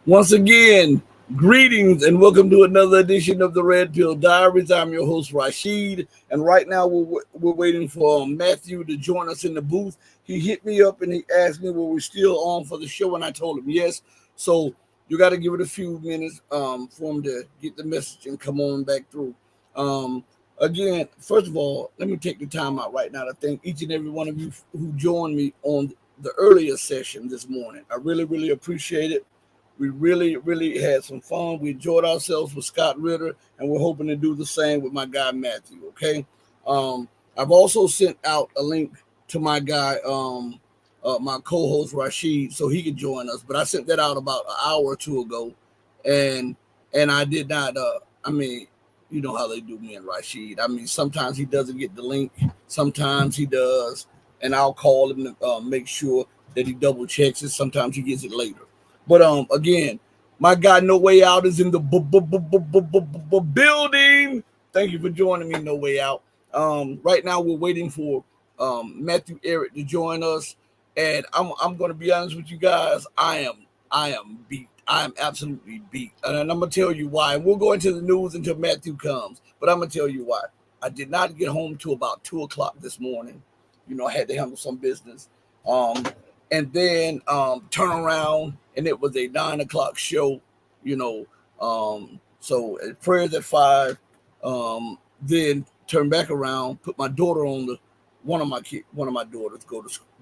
Once again, greetings and welcome to another edition of the Red Pill Diaries. I'm your host, Rasheed, and right now we're waiting for Matthew to join us in the booth. He hit me up and he asked me were we still on for the show, and I told him yes. So you got to give it a few minutes for him to get the message and come on back through. Again, first of all, let me take the time out right now to thank each and every one of you who joined me on the earlier session this morning. I really appreciate it. We really had some fun. We enjoyed ourselves with Scott Ritter, and we're hoping to do the same with my guy Matthew. Okay. I've also sent out a link to my guy, my co-host Rasheed, so he could join us. But I sent that out about an hour or two ago, and I did not. I mean, you know how they do me and Rasheed. I mean, sometimes he doesn't get the link, sometimes he does, and I'll call him to make sure that he double checks it. Sometimes he gets it later. But again, my guy No Way Out is in the building. Thank you for joining me, No Way Out. Right now we're waiting for Matthew Ehret to join us, and I'm going to be honest with you guys. I am beat. I am absolutely beat, and I'm going to tell you why. We'll go into the news until Matthew comes, but I'm going to tell you why. I did not get home till about 2:00 this morning. You know, I had to handle some business. And then turn around, and it was a 9:00 show, you know. So prayers at 5. Then turn back around, put my daughter on one of my daughters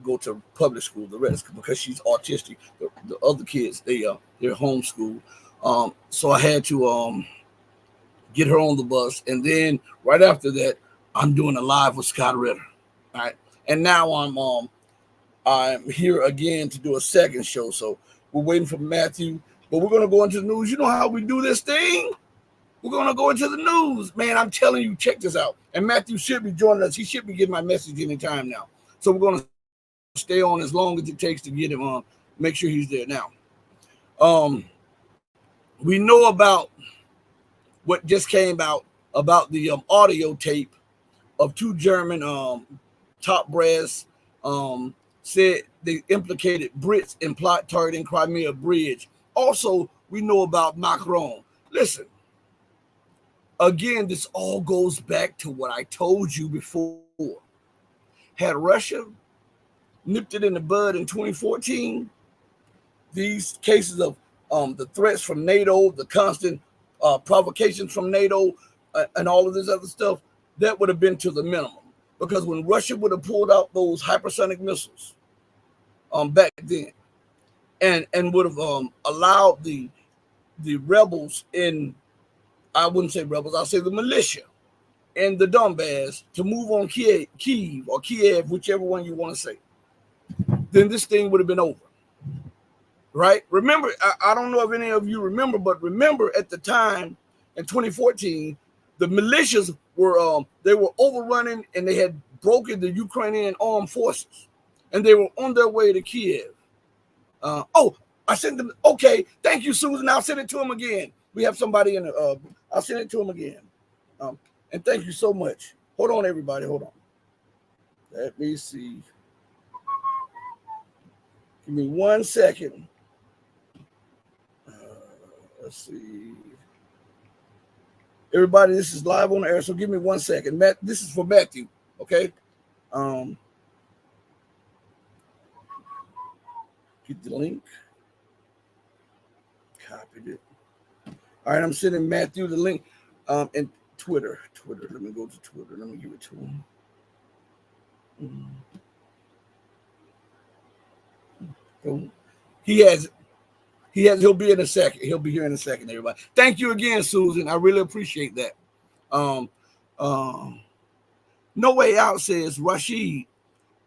go to public school, the rest because she's autistic. The other kids they're homeschooled. So I had to get her on the bus, and then right after that, I'm doing a live with Scott Ritter. All right, and now I'm here again to do a second show. So we're waiting for Matthew, but we're going to go into the news. You know how we do this thing? We're going to go into the news. Man, I'm telling you, check this out. And Matthew should be joining us. He should be getting my message anytime now. So we're going to stay on as long as it takes to get him on. Make sure he's there now. We know about what just came out about the audio tape of two German top brass said they implicated Brits in plot targeting Crimea Bridge. Also, we know about Macron. Listen, again, this all goes back to what I told you before. Had Russia nipped it in the bud in 2014, these cases of the threats from NATO, the constant provocations from NATO, and all of this other stuff, that would have been to the minimum. Because when Russia would have pulled out those hypersonic missiles back then, and would have allowed the rebels in, I wouldn't say rebels, I'll say the militia in the Donbass to move on Kiev or Kiev, whichever one you want to say, then this thing would have been over. Right? Remember, I don't know if any of you remember, but remember at the time in 2014, the militias were they were overrunning, and they had broken the Ukrainian armed forces, and they were on their way to Kiev. I sent them. Okay, thank you, Susan. I'll send it to him again. We have somebody in the. I'll send it to him again. And thank you so much. Hold on, everybody. Hold on. Let me see. Give me 1 second. Let's see. Everybody, this is live on the air, so give me 1 second. Matt, this is for Matthew, okay? Get the link. Copied it. All right, I'm sending Matthew the link. And Twitter. Let me go to Twitter. Let me give it to him. He has it. He'll be in a second. He'll be here in a second, everybody. Thank you again, Susan. I really appreciate that. No Way Out says, Rasheed,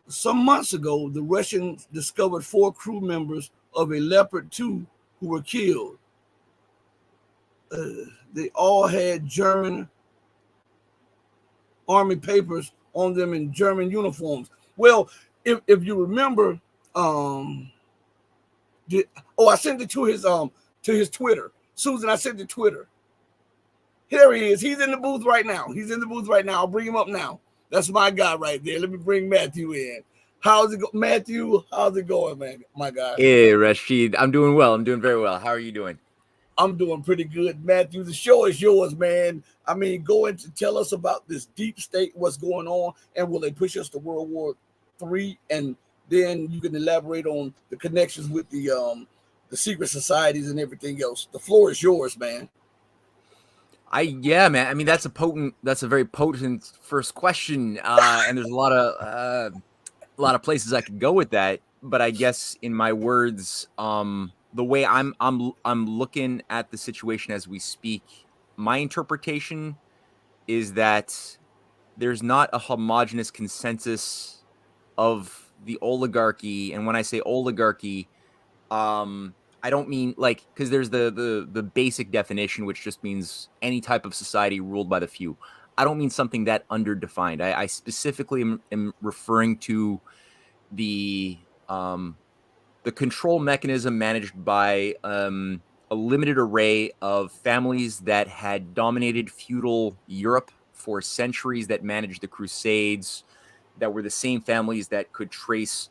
some months ago, the Russians discovered 4 crew members of a Leopard 2 who were killed. They all had German army papers on them in German uniforms. Well, if you remember, I sent it to his Twitter. Susan, I sent it to Twitter. Here he is. He's in the booth right now. I'll bring him up now. That's my guy right there. Let me bring Matthew in. How's it go, Matthew? How's it going, man? My guy. Hey, Rasheed. I'm doing well. I'm doing very well. How are you doing? I'm doing pretty good, Matthew. The show is yours, man. I mean, go in to tell us about this deep state, what's going on, and will they push us to World War III? And then you can elaborate on the connections with the secret societies and everything else. The floor is yours, man. Yeah, man. I mean, that's a very potent first question, and there's a lot of places I could go with that. But I guess in my words, the way I'm looking at the situation as we speak, my interpretation is that there's not a homogenous consensus of the oligarchy, and when I say oligarchy, I don't mean like because there's the basic definition, which just means any type of society ruled by the few. I don't mean something that underdefined. I specifically am referring to the um, the control mechanism managed by a limited array of families that had dominated feudal Europe for centuries, that managed the Crusades, that were the same families that could trace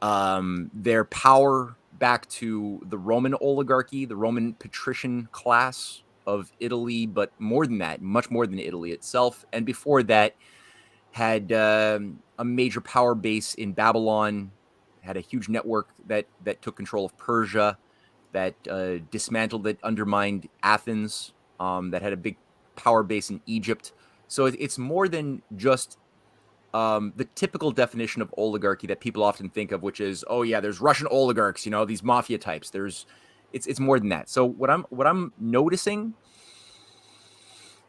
their power back to the Roman oligarchy, the Roman patrician class of Italy, but more than that, much more than Italy itself. And before that, had a major power base in Babylon, had a huge network that took control of Persia, that dismantled, that undermined Athens, that had a big power base in Egypt. So it's more than just the typical definition of oligarchy that people often think of, which is, oh yeah, there's Russian oligarchs, these mafia types. It's more than that. So what I'm noticing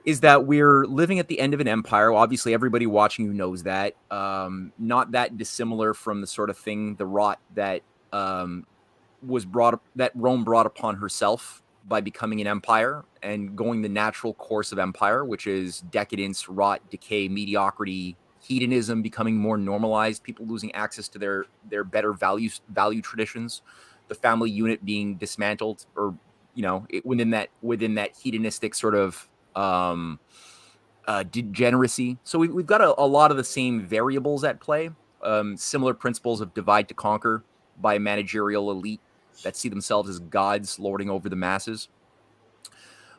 is that we're living at the end of an empire. Well, obviously, everybody watching you knows that. Not that dissimilar from the sort of thing, the rot that that Rome brought upon herself by becoming an empire and going the natural course of empire, which is decadence, rot, decay, mediocrity, hedonism becoming more normalized, people losing access to their better value traditions, the family unit being dismantled, or within that hedonistic sort of degeneracy. So we've got a lot of the same variables at play, similar principles of divide to conquer by a managerial elite that see themselves as gods lording over the masses.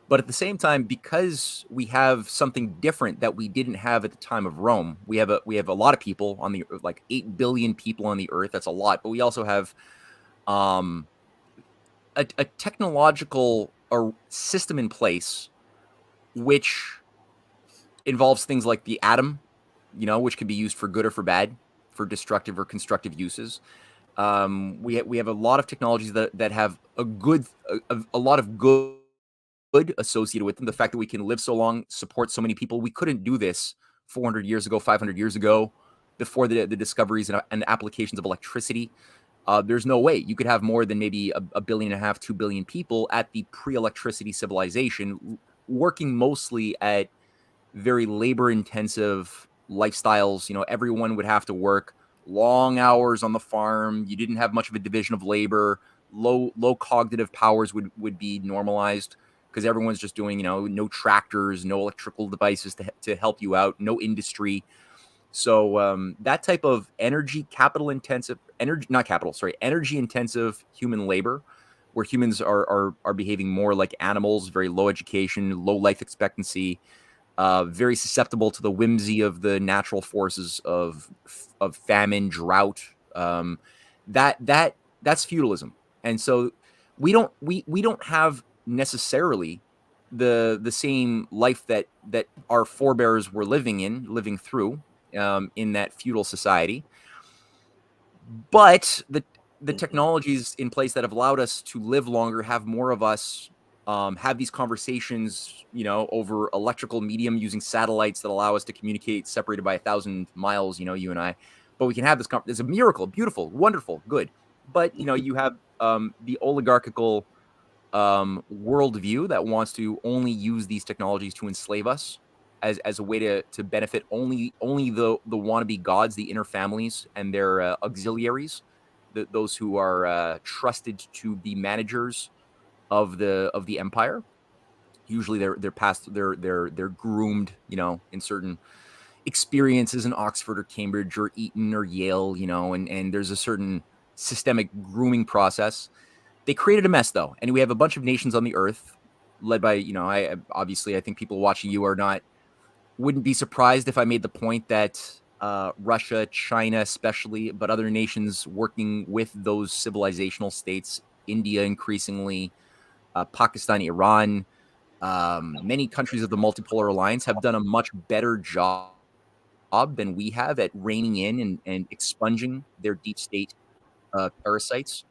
But at the same time, because we have something different that we didn't have at the time of Rome, we have a lot of people on the, like 8 billion people on the earth. That's a lot, but we also have um, a technological system in place which involves things like the atom, which can be used for good or for bad, for destructive or constructive uses. We have a lot of technologies that have a lot of good associated with them. The fact that we can live so long, support so many people. We couldn't do this 400 years ago, 500 years ago, before the discoveries and applications of electricity. There's no way you could have more than maybe a billion and a half, 2 billion people at the pre-electricity civilization, working mostly at very labor-intensive lifestyles. Everyone would have to work long hours on the farm. You didn't have much of a division of labor. Low cognitive powers would be normalized because everyone's just doing, no tractors, no electrical devices to help you out, no industry. So that type of energy intensive human labor, where humans are behaving more like animals, very low education, low life expectancy, very susceptible to the whimsy of the natural forces of famine, drought. That's feudalism, and so we don't have necessarily the same life that our forebears were living through in that feudal society. But the technologies in place that have allowed us to live longer, have more of us, have these conversations, over electrical medium using satellites that allow us to communicate separated by 1,000 miles, you and I. But we can have this. It's a miracle, beautiful, wonderful, good. But you have the oligarchical worldview that wants to only use these technologies to enslave us as a way to benefit only the wannabe gods, the inner families, and their auxiliaries, those who are trusted to be managers of the empire. Usually they're groomed, in certain experiences in Oxford or Cambridge or Eton or Yale, and there's a certain systemic grooming process. They created a mess, though, and we have a bunch of nations on the earth led by, I think people watching you wouldn't be surprised if I made the point that Russia, China especially, but other nations working with those civilizational states, India increasingly, Pakistan, Iran, many countries of the multipolar alliance have done a much better job than we have at reining in and expunging their deep state parasites.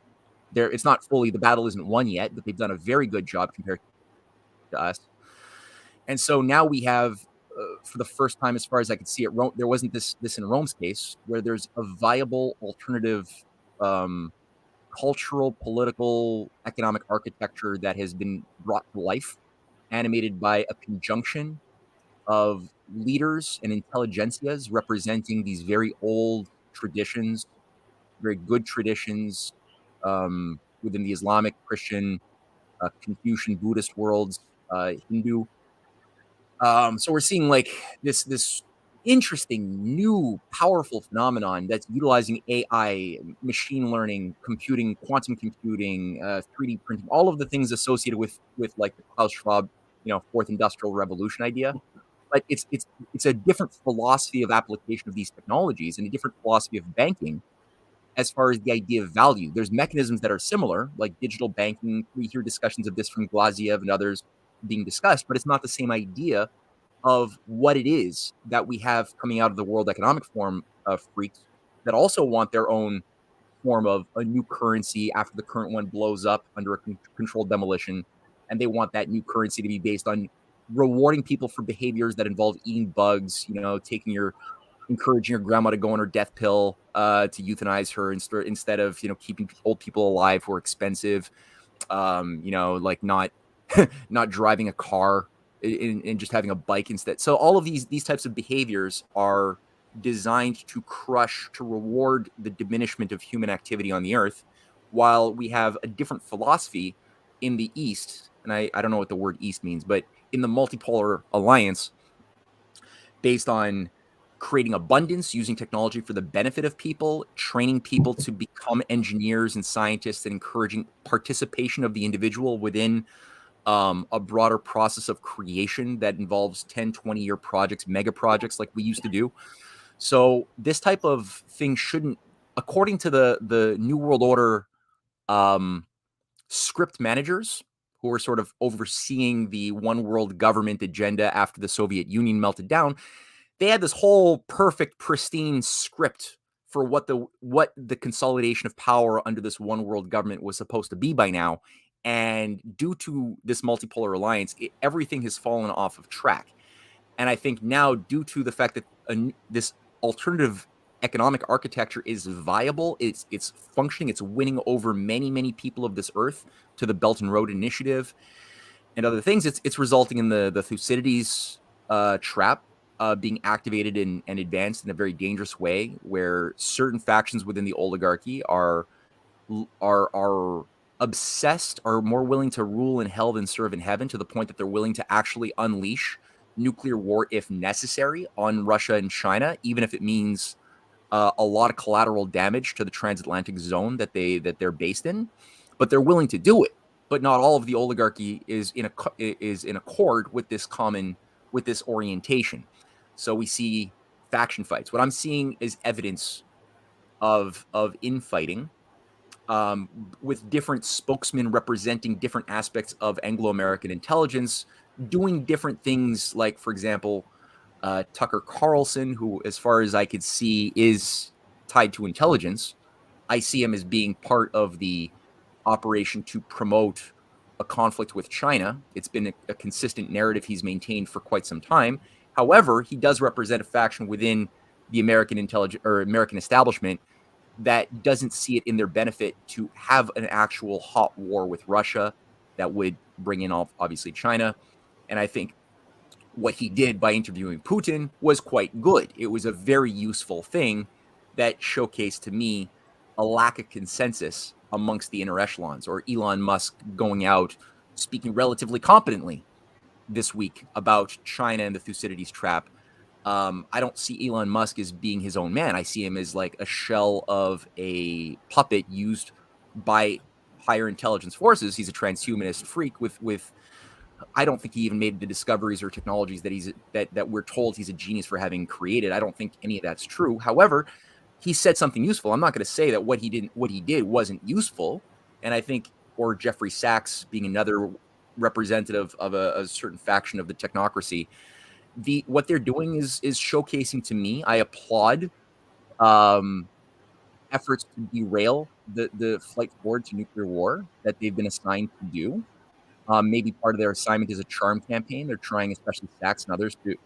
It's not fully, the battle isn't won yet, but they've done a very good job compared to us. And so now we have, for the first time, as far as I could see it, there wasn't this in Rome's case, where there's a viable alternative cultural, political, economic architecture that has been brought to life, animated by a conjunction of leaders and intelligentsias representing these very old traditions, very good traditions within the Islamic, Christian, Confucian, Buddhist worlds, Hindu. So we're seeing like this interesting, new, powerful phenomenon that's utilizing AI, machine learning, computing, quantum computing, 3D printing, all of the things associated with like the Klaus Schwab, fourth industrial revolution idea. But it's a different philosophy of application of these technologies and a different philosophy of banking as far as the idea of value. There's mechanisms that are similar, like digital banking. We hear discussions of this from Glaziev and others being discussed, but it's not the same idea of what it is that we have coming out of the World Economic Forum freaks that also want their own form of a new currency after the current one blows up under a controlled demolition. And they want that new currency to be based on rewarding people for behaviors that involve eating bugs, encouraging your grandma to go on her death pill to euthanize her instead of, keeping old people alive who are expensive, like not not driving a car and just having a bike instead. So all of these types of behaviors are designed to reward the diminishment of human activity on the earth, while we have a different philosophy in the East. And I don't know what the word East means, but in the multipolar alliance, based on creating abundance, using technology for the benefit of people, training people to become engineers and scientists, and encouraging participation of the individual within a broader process of creation that involves 10, 20-year projects, mega projects like we used to do. So this type of thing shouldn't, according to the New World Order script managers who are sort of overseeing the one world government agenda after the Soviet Union melted down, they had this whole perfect, pristine script for what the consolidation of power under this one world government was supposed to be by now. And due to this multipolar alliance, everything has fallen off of track. And I think now, due to the fact that this alternative economic architecture is viable, it's functioning, it's winning over many, many people of this earth to the Belt and Road Initiative and other things, it's resulting in the Thucydides trap being activated and advanced in a very dangerous way, where certain factions within the oligarchy are obsessed, are more willing to rule in hell than serve in heaven, to the point that they're willing to actually unleash nuclear war if necessary on Russia and China, even if it means a lot of collateral damage to the transatlantic zone that they're based in. But they're willing to do it. But not all of the oligarchy is in accord with this orientation. So we see faction fights. What I'm seeing is evidence of infighting, with different spokesmen representing different aspects of Anglo-American intelligence, doing different things. Like, for example, Tucker Carlson, who, as far as I could see, is tied to intelligence. I see him as being part of the operation to promote a conflict with China. It's been a consistent narrative he's maintained for quite some time. However, he does represent a faction within the American intelligence or American establishment that doesn't see it in their benefit to have an actual hot war with Russia that would bring in, obviously, China. And I think what he did by interviewing Putin was quite good. It was a very useful thing that showcased to me a lack of consensus amongst the inner echelons, or Elon Musk going out speaking relatively competently this week about China and the Thucydides trap, I don't see Elon Musk as being his own man. I see him as like a shell of a puppet used by higher intelligence forces. He's a transhumanist freak with I don't think he even made the discoveries or technologies that we're told he's a genius for having created. I don't think any of that's true. However, he said something useful. I'm not going to say that what he did wasn't useful. And I think, or Jeffrey Sachs being another representative of a certain faction of the technocracy, what they're doing is showcasing to me. I applaud um, efforts to derail the flight forward to nuclear war that they've been assigned to do. Maybe part of their assignment is a charm campaign. They're trying, especially Sachs and others, to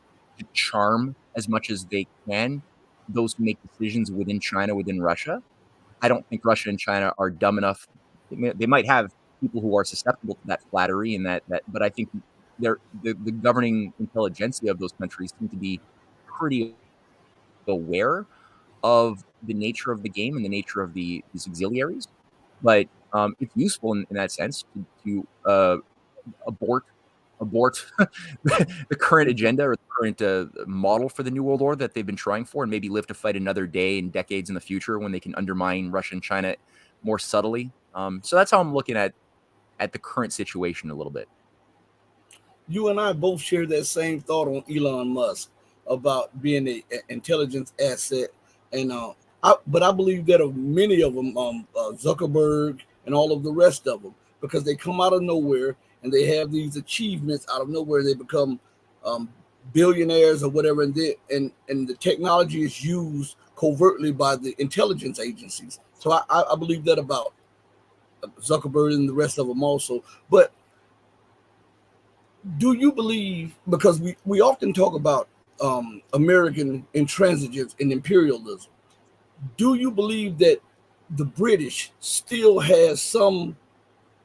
charm as much as they can those who make decisions within China, within Russia. I don't think Russia and China are dumb enough. They might have people who are susceptible to that flattery and but I think the governing intelligentsia of those countries seem to be pretty aware of the nature of the game and the nature of these auxiliaries. But it's useful in that sense to abort the current agenda or the current model for the New World Order that they've been trying for, and maybe live to fight another day and decades in the future when they can undermine Russia and China more subtly. So that's how I'm looking at the current situation a little bit. You and I both share that same thought on Elon Musk about being an intelligence asset, and but I believe that of many of them, Zuckerberg and all of the rest of them, because they come out of nowhere and they have these achievements out of nowhere. They become um, billionaires or whatever, and the technology is used covertly by the intelligence agencies. So I believe that about Zuckerberg and the rest of them also. But do you believe, because we often talk about American intransigence and imperialism, do you believe that the British still has some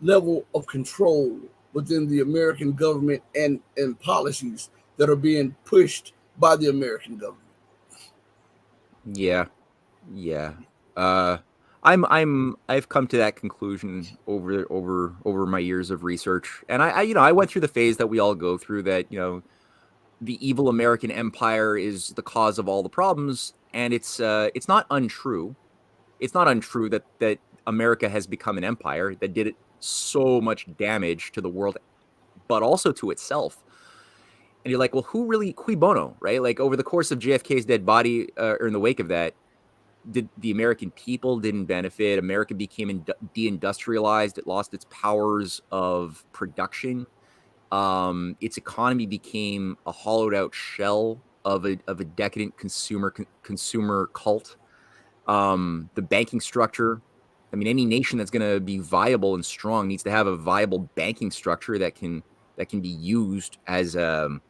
level of control within the American government and policies that are being pushed by the American government? Yeah, yeah. I've come to that conclusion over my years of research, and I went through the phase that we all go through, that the evil American empire is the cause of all the problems, and it's not untrue. It's not untrue that America has become an empire that did so much damage to the world, but also to itself. And you're like, well, who really, cui bono, right? Like, over the course of JFK's dead body, or in the wake of that, did the American people didn't benefit? America became deindustrialized. It lost its powers of production. Its economy became a hollowed out shell of a decadent consumer cult. The banking structure. I mean, any nation that's going to be viable and strong needs to have a viable banking structure that can be used as an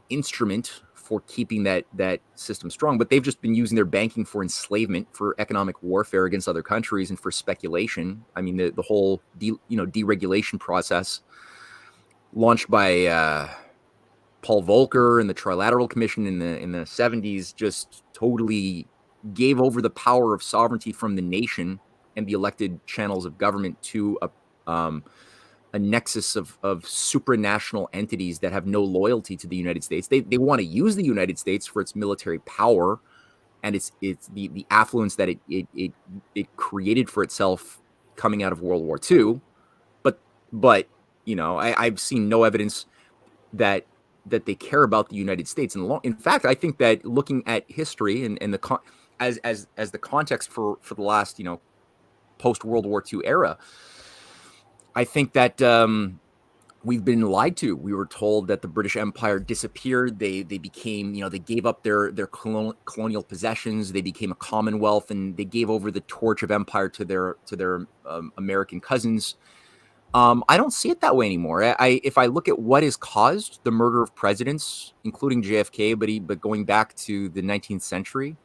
instrument for keeping that system strong. But they've just been using their banking for enslavement, for economic warfare against other countries, and for speculation. I mean, the whole deregulation process launched by Paul Volcker and the Trilateral Commission in the 70s just totally gave over the power of sovereignty from the nation and the elected channels of government to a nexus of supranational entities that have no loyalty to the United States. They want to use the United States for its military power and it's the affluence that it created for itself coming out of World War II. But I've seen no evidence that they care about the United States. In fact, I think that looking at history and as the context for the last post World War II era, I think that we've been lied to. We were told that the British Empire disappeared. They became, they gave up their colonial possessions. They became a commonwealth, and they gave over the torch of empire to their American cousins. I don't see it that way anymore. If I look at what has caused the murder of presidents, including JFK, but going back to the 19th century,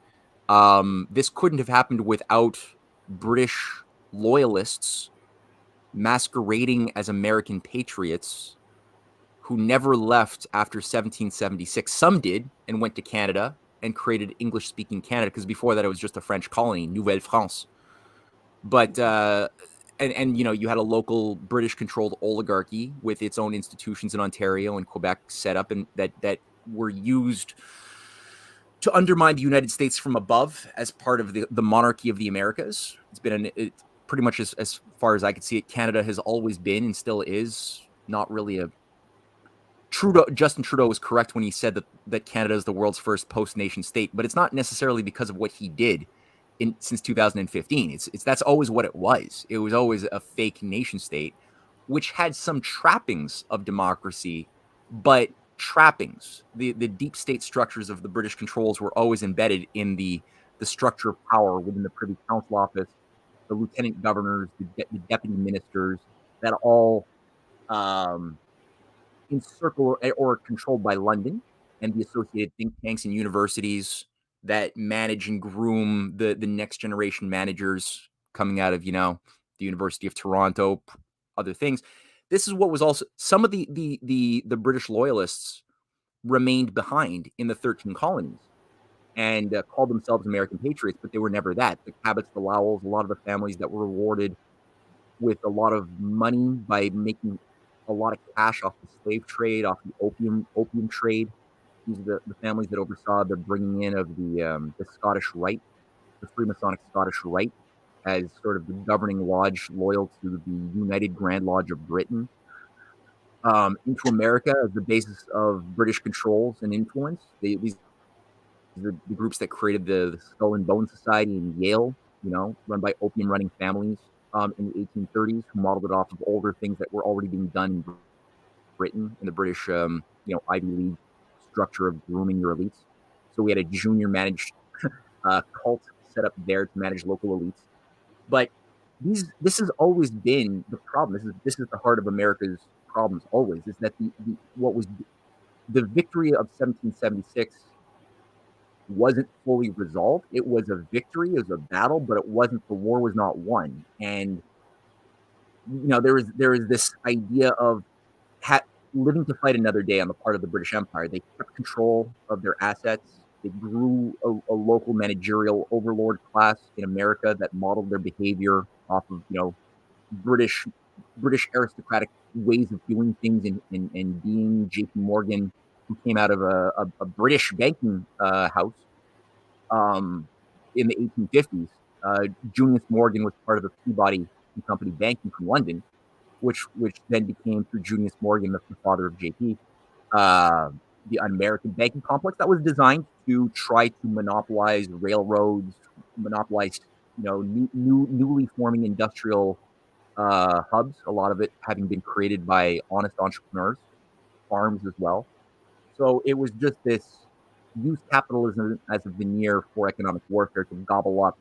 this couldn't have happened without British loyalists masquerading as American patriots who never left after 1776. Some did and went to Canada and created English-speaking Canada, because before that it was just a French colony, Nouvelle France. But and you had a local British-controlled oligarchy with its own institutions in Ontario and Quebec set up, and that were used to undermine the United States from above as part of the monarchy of the Americas. It's been pretty much as far as I could see it, Canada has always been and still is not really a Justin Trudeau was correct when he said that Canada is the world's first post-nation state, but it's not necessarily because of what he did since 2015. It's that's always what it was. It was always a fake nation state, which had some trappings of democracy, but trappings. The deep state structures of the British controls were always embedded in the structure of power within the Privy Council office, the lieutenant governors, the deputy ministers, that all encircled or controlled by London and the associated think tanks and universities that manage and groom the next generation managers coming out of, the University of Toronto, other things. This is what was also some of the British loyalists remained behind in the 13 colonies and called themselves American patriots, but they were never that. The Cabots, the Lowells, a lot of the families that were rewarded with a lot of money by making a lot of cash off the slave trade, off the opium trade. These are the families that oversaw the bringing in of the Scottish Rite, the Freemasonic Scottish Rite, as sort of the governing lodge loyal to the United Grand Lodge of Britain, into America as the basis of British controls and influence. These are the groups that created the Skull and Bone Society in Yale, run by opium-running families in the 1830s, who modeled it off of older things that were already being done in Britain, in the British, Ivy League structure of grooming your elites. So we had a junior managed cult set up there to manage local elites. But this has always been the problem. This is the heart of America's problems. Always is that what was the victory of 1776 wasn't fully resolved. It was a victory, it was a battle, but it wasn't. The war was not won, and there is this idea of living to fight another day on the part of the British Empire. They kept control of their assets. They grew a local managerial overlord class in America that modeled their behavior off of British aristocratic ways of doing things and being. J.P. Morgan, who came out of a British banking house in the 1850s. Junius Morgan was part of the Peabody and Company banking from London, which then became, through Junius Morgan, the father of JP, the American banking complex that was designed to try to monopolize railroads, monopolize newly forming industrial hubs, a lot of it having been created by honest entrepreneurs, farms as well. So it was just this use capitalism as a veneer for economic warfare to gobble up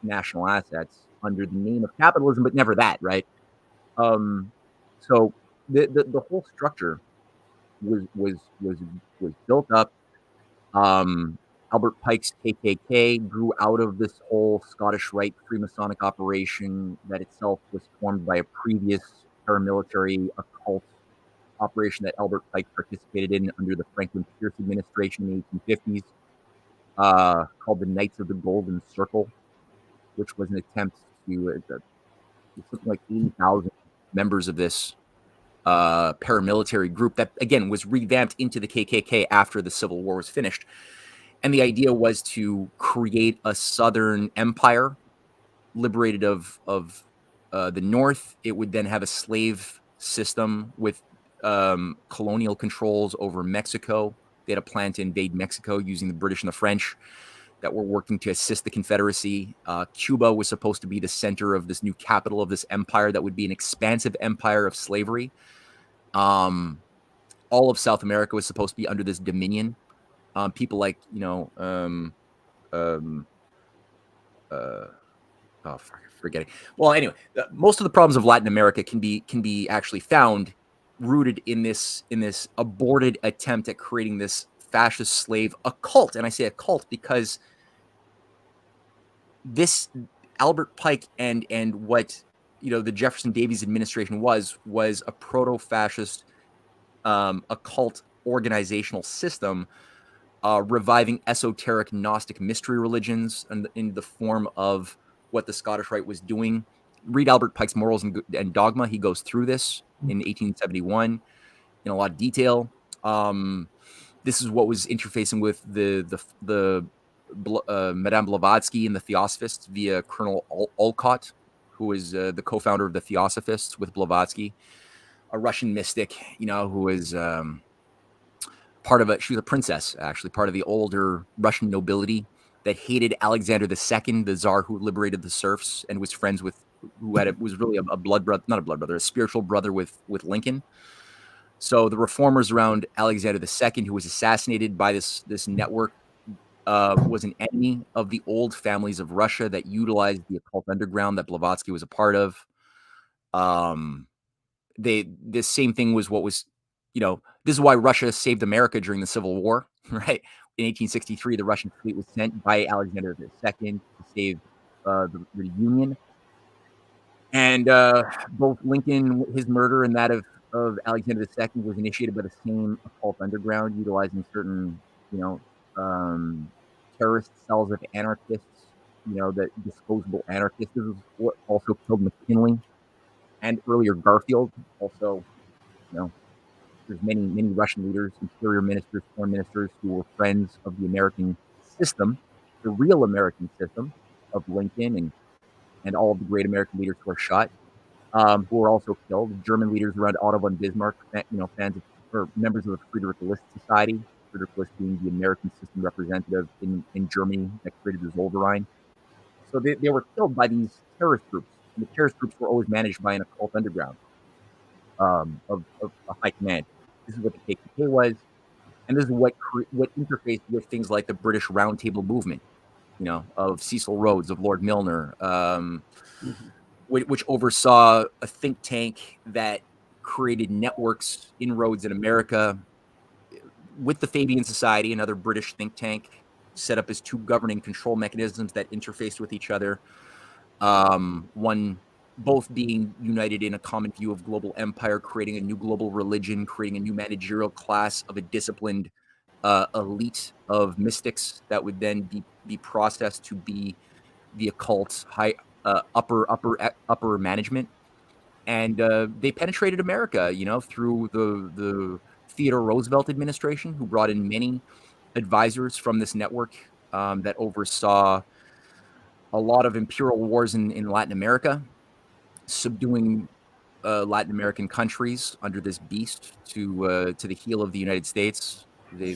national assets under the name of capitalism, but never that, right? So the whole structure was built up. Albert Pike's KKK grew out of this whole Scottish Rite Freemasonic operation that itself was formed by a previous paramilitary occult operation that Albert Pike participated in under the Franklin Pierce administration in the 1850s, called the Knights of the Golden Circle, which was an attempt to something like 80,000 members of this paramilitary group that, again, was revamped into the KKK after the Civil War was finished. And the idea was to create a southern empire liberated of the North. It would then have a slave system with colonial controls over Mexico. They had a plan to invade Mexico using the British and the French that were working to assist the Confederacy. Cuba was supposed to be the center of this new capital of this empire that would be an expansive empire of slavery. All of South America was supposed to be under this dominion. People like, forgetting. Well, anyway, most of the problems of Latin America can be actually found rooted in this aborted attempt at creating this fascist slave occult. And I say occult because this Albert Pike and what the Jefferson Davis administration was a proto-fascist occult organizational system, reviving esoteric Gnostic mystery religions in the form of what the Scottish Rite was doing. Read Albert Pike's Morals and Dogma. He goes through this in 1871 in a lot of detail. The this is what was interfacing with the Madame Blavatsky and the Theosophists via Colonel Olcott, who was the co-founder of the Theosophists with Blavatsky, a Russian mystic, who was she was a princess, actually, part of the older Russian nobility that hated Alexander II, the Tsar who liberated the serfs and was friends with, was really a blood brother, not a blood brother, a spiritual brother with Lincoln. So the reformers around Alexander II, who was assassinated by this network, was an enemy of the old families of Russia that utilized the occult underground that Blavatsky was a part of. This same thing was what was, this is why Russia saved America during the Civil War, right? In 1863, the Russian fleet was sent by Alexander II to save the Union. And both Lincoln, his murder, and that of Alexander II was initiated by the same occult underground, utilizing certain, terrorist cells of anarchists, the disposable anarchists. This is what also killed McKinley and earlier Garfield. Also, there's many Russian leaders, interior ministers, foreign ministers who were friends of the American system, the real American system of Lincoln and all of the great American leaders who were shot, who were also killed. German leaders around Otto von Bismarck, fans of, or members of the Friedrich List Society, Friedrich List being the American system representative in Germany that created the Zollverein. So they were killed by these terrorist groups. And the terrorist groups were always managed by an occult underground of a high command. This is what the KKK was, and this is what interfaced with things like the British Round Table movement, of Cecil Rhodes, of Lord Milner, which oversaw a think tank that created networks, inroads in America with the Fabian Society, another British think tank, set up as two governing control mechanisms that interfaced with each other. Both being united in a common view of global empire, creating a new global religion, creating a new managerial class of a disciplined elite of mystics that would then be processed to be the occult high upper management. And they penetrated America, through the Theodore Roosevelt administration, who brought in many advisors from this network that oversaw a lot of imperial wars in Latin America, subduing Latin American countries under this beast to the heel of the United States. They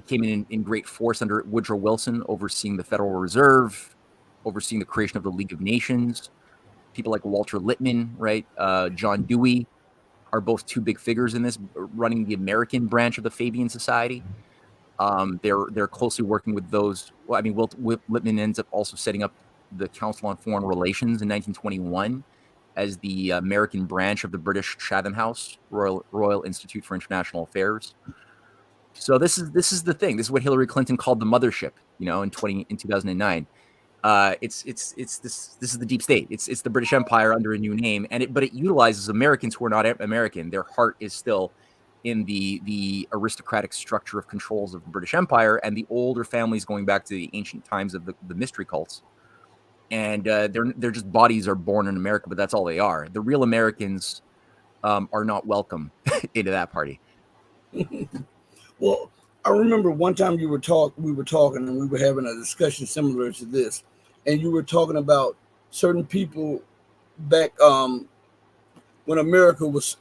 came in great force under Woodrow Wilson, overseeing the Federal Reserve, overseeing the creation of the League of Nations. People like Walter Lippmann, right? John Dewey are both two big figures in this, running the American branch of the Fabian Society. They're closely working with those. Well, I mean, Lippmann ends up also setting up the Council on Foreign Relations in 1921 as the American branch of the British Chatham House, Royal Institute for International Affairs. So this is the thing. This is what Hillary Clinton called the mothership, in 2009. This is the deep state. It's the British Empire under a new name, but it utilizes Americans who are not American. Their heart is still in the aristocratic structure of controls of the British Empire and the older families going back to the ancient times of the mystery cults. And they're just bodies are born in America, but that's all they are. The real Americans are not welcome into that party. Well, I remember one time we were talking and we were having a discussion similar to this, and you were talking about certain people back when America was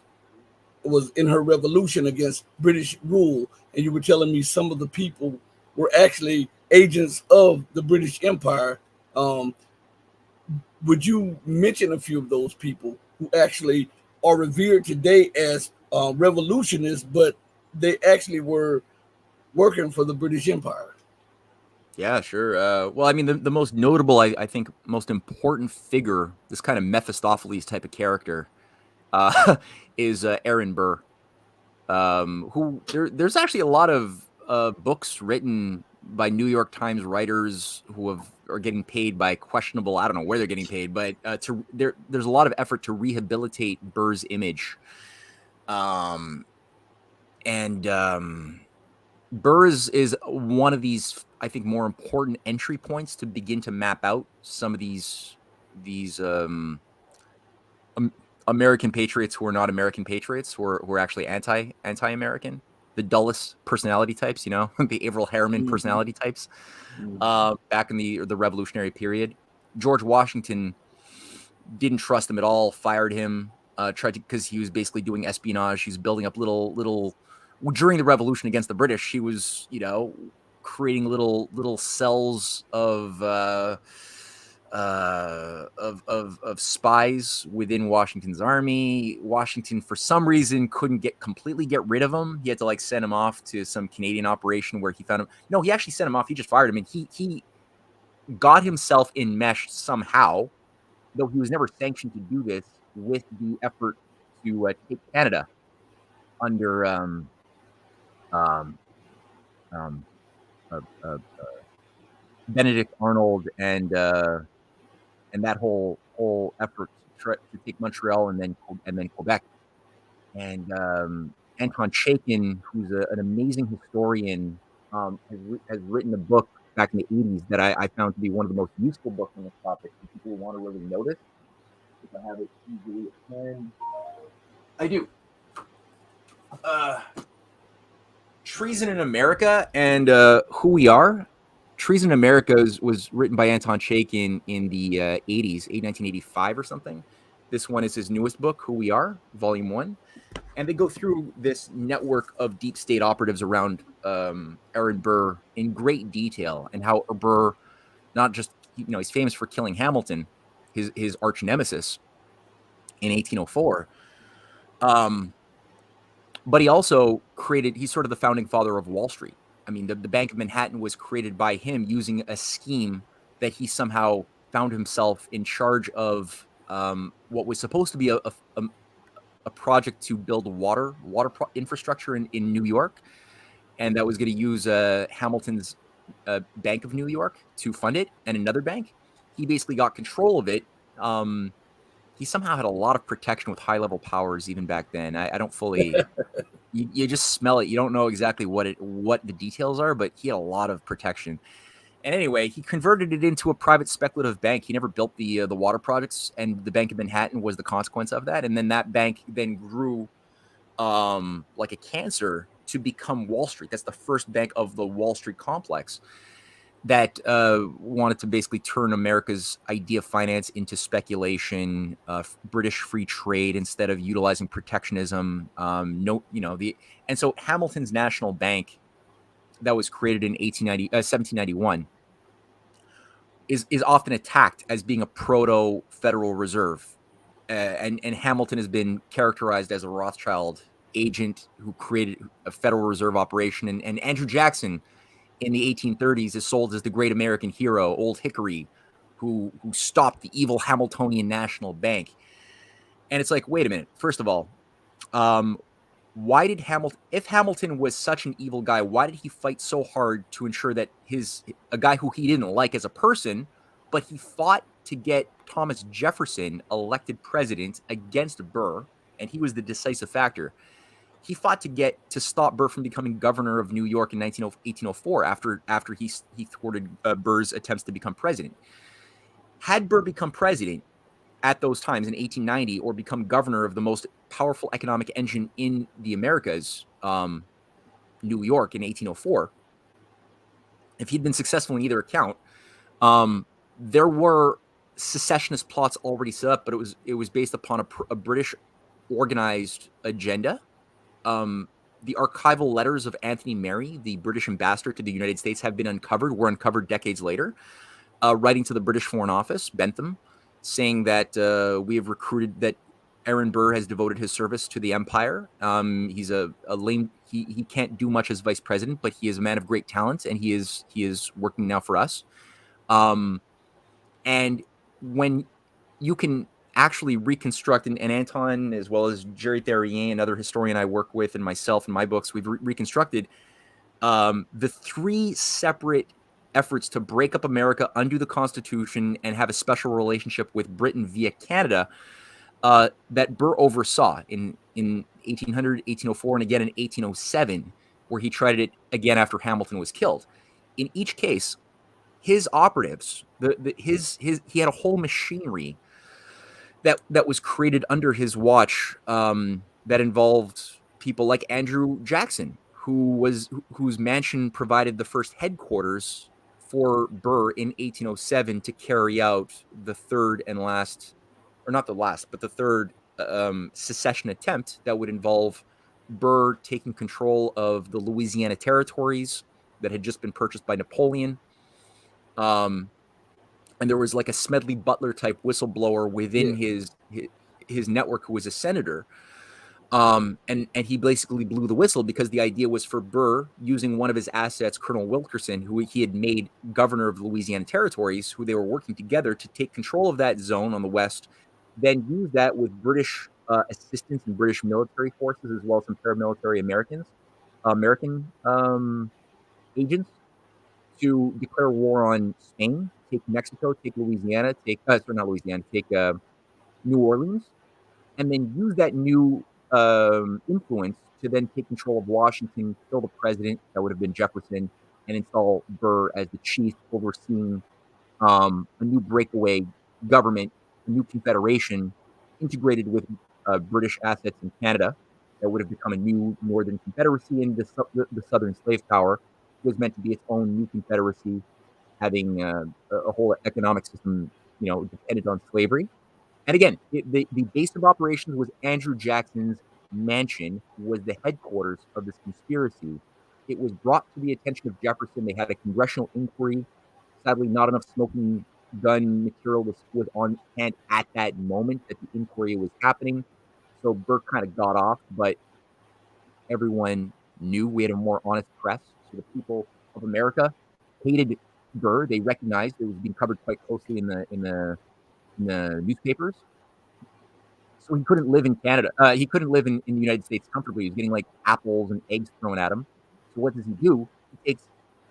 in her revolution against British rule, and you were telling me some of the people were actually agents of the British Empire. Would you mention a few of those people who actually are revered today as revolutionists, but they actually were working for the British Empire? Yeah, sure. Well, I mean, the most notable, I think, most important figure, this kind of Mephistopheles type of character, is Aaron Burr, who there's actually a lot of books written by New York Times writers who are getting paid by questionable, I don't know where they're getting paid, but there's a lot of effort to rehabilitate Burr's image. Burr is one of these, I think, more important entry points to begin to map out some of these American patriots who are not American patriots, who are actually anti-American. dullest personality types, the Averell Harriman personality types, back in the Revolutionary period. George Washington didn't trust him at all, fired him, tried to, because he was basically doing espionage. He was building up little during the Revolution against the British. He was, creating little cells of spies within Washington's army. Washington, for some reason, couldn't completely get rid of him. He had to like send him off to some Canadian operation where he found him. No, he actually sent him off. He just fired him, and he got himself enmeshed somehow, though he was never sanctioned to do this, with the effort to take Canada under Benedict Arnold and that whole effort to take Montreal and then Quebec. And Anton Chaikin, who's an amazing historian, has written a book back in the 80s that I found to be one of the most useful books on this topic for people who want to really notice. If I have it easily at hand, I do. Treason in America and Who We Are. Treason in America was written by Anton Chaikin in the 80s, 1985 or something. This one is his newest book, Who We Are, Volume 1. And they go through this network of deep state operatives around Aaron Burr in great detail, and how Burr, not just, he's famous for killing Hamilton, his arch nemesis, in 1804. But he also he's sort of the founding father of Wall Street. I mean, the Bank of Manhattan was created by him using a scheme that he somehow found himself in charge of, what was supposed to be a project to build water infrastructure in New York. And that was going to use Hamilton's Bank of New York to fund it, and another bank. He basically got control of it. He somehow had a lot of protection with high-level powers even back then. I don't fully... you just smell it. You don't know exactly what the details are, but he had a lot of protection. And anyway, he converted it into a private speculative bank. He never built the water projects, and the Bank of Manhattan was the consequence of that. And then that bank then grew like a cancer to become Wall Street. That's the first bank of the Wall Street complex that wanted to basically turn America's idea of finance into speculation, British free trade instead of utilizing protectionism. And so Hamilton's National Bank, that was created in 1791, is often attacked as being a proto Federal Reserve, and Hamilton has been characterized as a Rothschild agent who created a Federal Reserve operation, and Andrew Jackson in the 1830s is sold as the great American hero, Old Hickory, who stopped the evil Hamiltonian National Bank. And it's like, wait a minute. First of all, why did if Hamilton was such an evil guy, why did he fight so hard to ensure that a guy who he didn't like as a person, but he fought to get Thomas Jefferson elected president against Burr, and he was the decisive factor. He fought to stop Burr from becoming governor of New York in 1804 after he thwarted Burr's attempts to become president. Had Burr become president at those times in 1890, or become governor of the most powerful economic engine in the Americas, New York, in 1804, if he'd been successful in either account, there were secessionist plots already set up, but it was based upon a British organized agenda. The archival letters of Anthony Merry, the British ambassador to the United States, were uncovered decades later, writing to the British Foreign Office, Bentham, saying that we have recruited, that Aaron Burr has devoted his service to the empire. He's a lame, he can't do much as vice president, but he is a man of great talent, and he is working now for us. And when you can actually reconstruct, and Anton, as well as Jerry Therrien, another historian I work with, and myself in my books, we've reconstructed the three separate efforts to break up America, undo the Constitution, and have a special relationship with Britain via Canada that Burr oversaw in 1800, 1804, and again in 1807, where he tried it again after Hamilton was killed. In each case, his operatives, he had a whole machinery that was created under his watch, that involved people like Andrew Jackson, whose mansion provided the first headquarters for Burr in 1807 to carry out the third and last, or not the last, but the third secession attempt that would involve Burr taking control of the Louisiana territories that had just been purchased by Napoleon. And there was like a Smedley Butler type whistleblower within his network who was a senator. And he basically blew the whistle because the idea was for Burr, using one of his assets, Colonel Wilkerson, who he had made governor of the Louisiana territories, who they were working together to take control of that zone on the west, then use that with British assistance and British military forces, as well as some paramilitary American agents, to declare war on Spain, take Mexico, take Louisiana, take New Orleans, and then use that new influence to then take control of Washington, kill the president, that would have been Jefferson, and install Burr as the chief, overseeing a new breakaway government, a new confederation, integrated with British assets in Canada, that would have become a new Northern Confederacy, and the Southern slave power was meant to be its own new confederacy, having a whole economic system, dependent on slavery. And again, the base of operations was Andrew Jackson's mansion, was the headquarters of this conspiracy. It was brought to the attention of Jefferson. They had a congressional inquiry. Sadly, not enough smoking gun material was on hand at that moment that the inquiry was happening. So Burr kind of got off, but everyone knew we had a more honest press. So the people of America hated Burr. They recognized it was being covered quite closely in the newspapers. So he couldn't live in Canada. He couldn't live in the United States comfortably. He was getting like apples and eggs thrown at him. So what does he do? He takes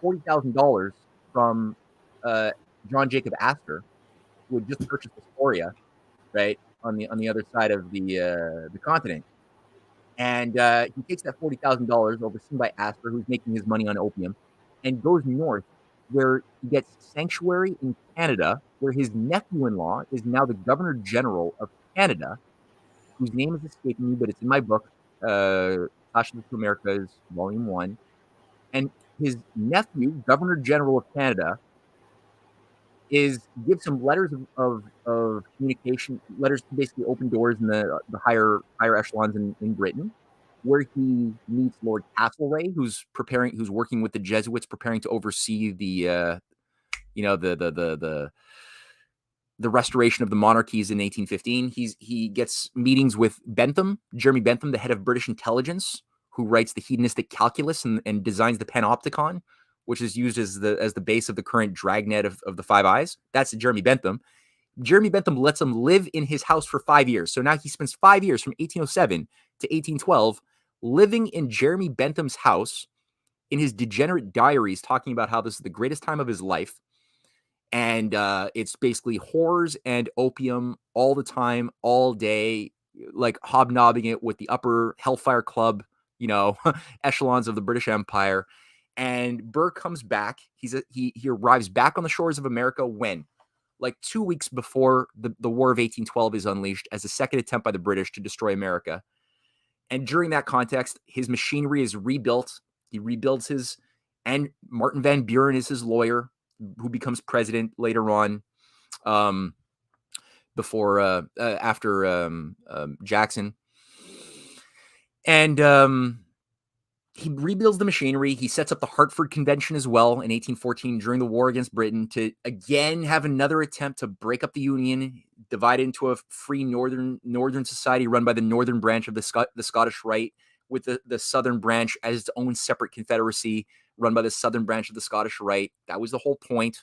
$40,000 from John Jacob Astor, who had just purchased Astoria, right, on the other side of the continent. And he takes that $40,000, overseen by Astor, who's making his money on opium, and goes north, where he gets sanctuary in Canada, where his nephew-in-law is now the Governor General of Canada, whose name is escaping me, but it's in my book, Clash of the Americas, Volume 1. And his nephew, Governor General of Canada, gives some letters of communication, letters to basically open doors in the higher echelons in Britain, where he meets Lord Castlereagh, who's working with the Jesuits, preparing to oversee the restoration of the monarchies in 1815. He gets meetings with Bentham, Jeremy Bentham, the head of British intelligence, who writes the hedonistic calculus and designs the panopticon, which is used as the base of the current dragnet of the Five Eyes. That's Jeremy Bentham. Jeremy Bentham lets him live in his house for 5 years. So now he spends 5 years from 1807 to 1812 living in Jeremy Bentham's house, in his degenerate diaries, talking about how this is the greatest time of his life. And it's basically whores and opium all the time, all day, like hobnobbing it with the upper Hellfire Club, echelons of the British Empire. And Burr comes back. He arrives back on the shores of America when? Like 2 weeks before the War of 1812 is unleashed as a second attempt by the British to destroy America. And during that context, his machinery is rebuilt. He rebuilds and Martin Van Buren is his lawyer, who becomes president later on, after Jackson. And he rebuilds the machinery. He sets up the Hartford Convention as well in 1814 during the war against Britain to again have another attempt to break up the Union, divide it into a free northern society run by the northern branch of the Scottish Rite, with the southern branch as its own separate confederacy run by the southern branch of the Scottish Rite. That was the whole point.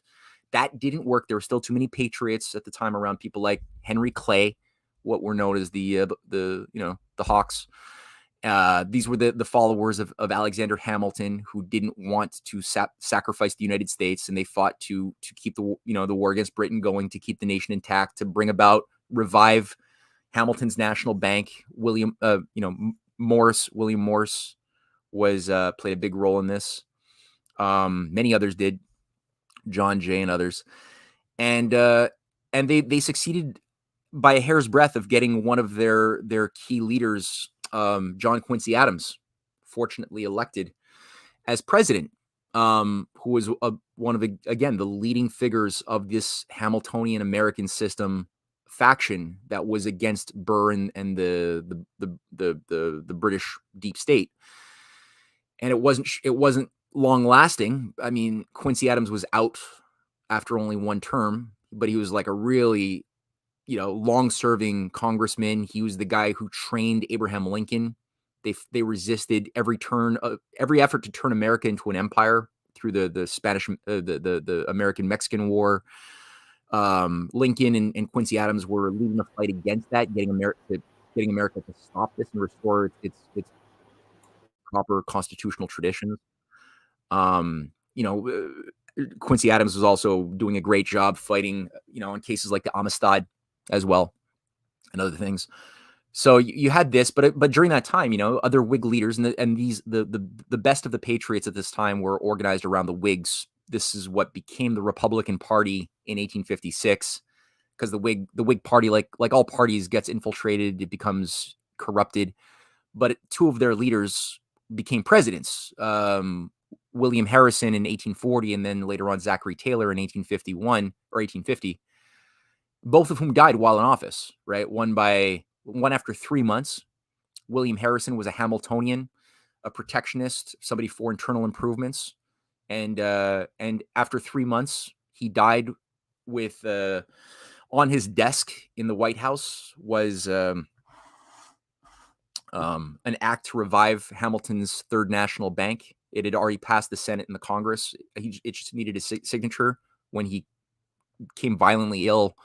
That didn't work. There were still too many patriots at the time around, people like Henry Clay, what were known as the Hawks. These were the followers of Alexander Hamilton, who didn't want to sacrifice the United States, and they fought to keep the war against Britain going, to keep the nation intact, to revive Hamilton's National Bank. William Morse was played a big role in this. Many others did, John Jay and others, and they succeeded by a hair's breadth of getting one of their key leaders, John Quincy Adams, fortunately elected as president, who was one of the leading figures of this Hamiltonian American system faction that was against Burr and the British deep state. And it wasn't long lasting. I mean, Quincy Adams was out after only one term, but he was like a really, long serving congressman. He was the guy who trained Abraham Lincoln. They resisted every effort to turn America into an empire through the Spanish, the American Mexican War. Lincoln and Quincy Adams were leading the fight against that, getting America to stop this and restore its proper constitutional traditions. Quincy Adams was also doing a great job fighting, in cases like the Amistad as well and other things. So you had this, but during that time, other Whig leaders and the best of the patriots at this time were organized around the Whigs. This is what became the Republican Party in 1856, because the Whig Party, like all parties, gets infiltrated, it becomes corrupted. But two of their leaders became presidents. William Harrison in 1840, and then later on Zachary Taylor in 1851 or 1850. Both of whom died while in office, right? One after 3 months. William Harrison was a Hamiltonian, a protectionist, somebody for internal improvements. And after 3 months, he died with on his desk in the White House was an act to revive Hamilton's Third National Bank. It had already passed the Senate and the Congress. It just needed a signature when he became violently ill,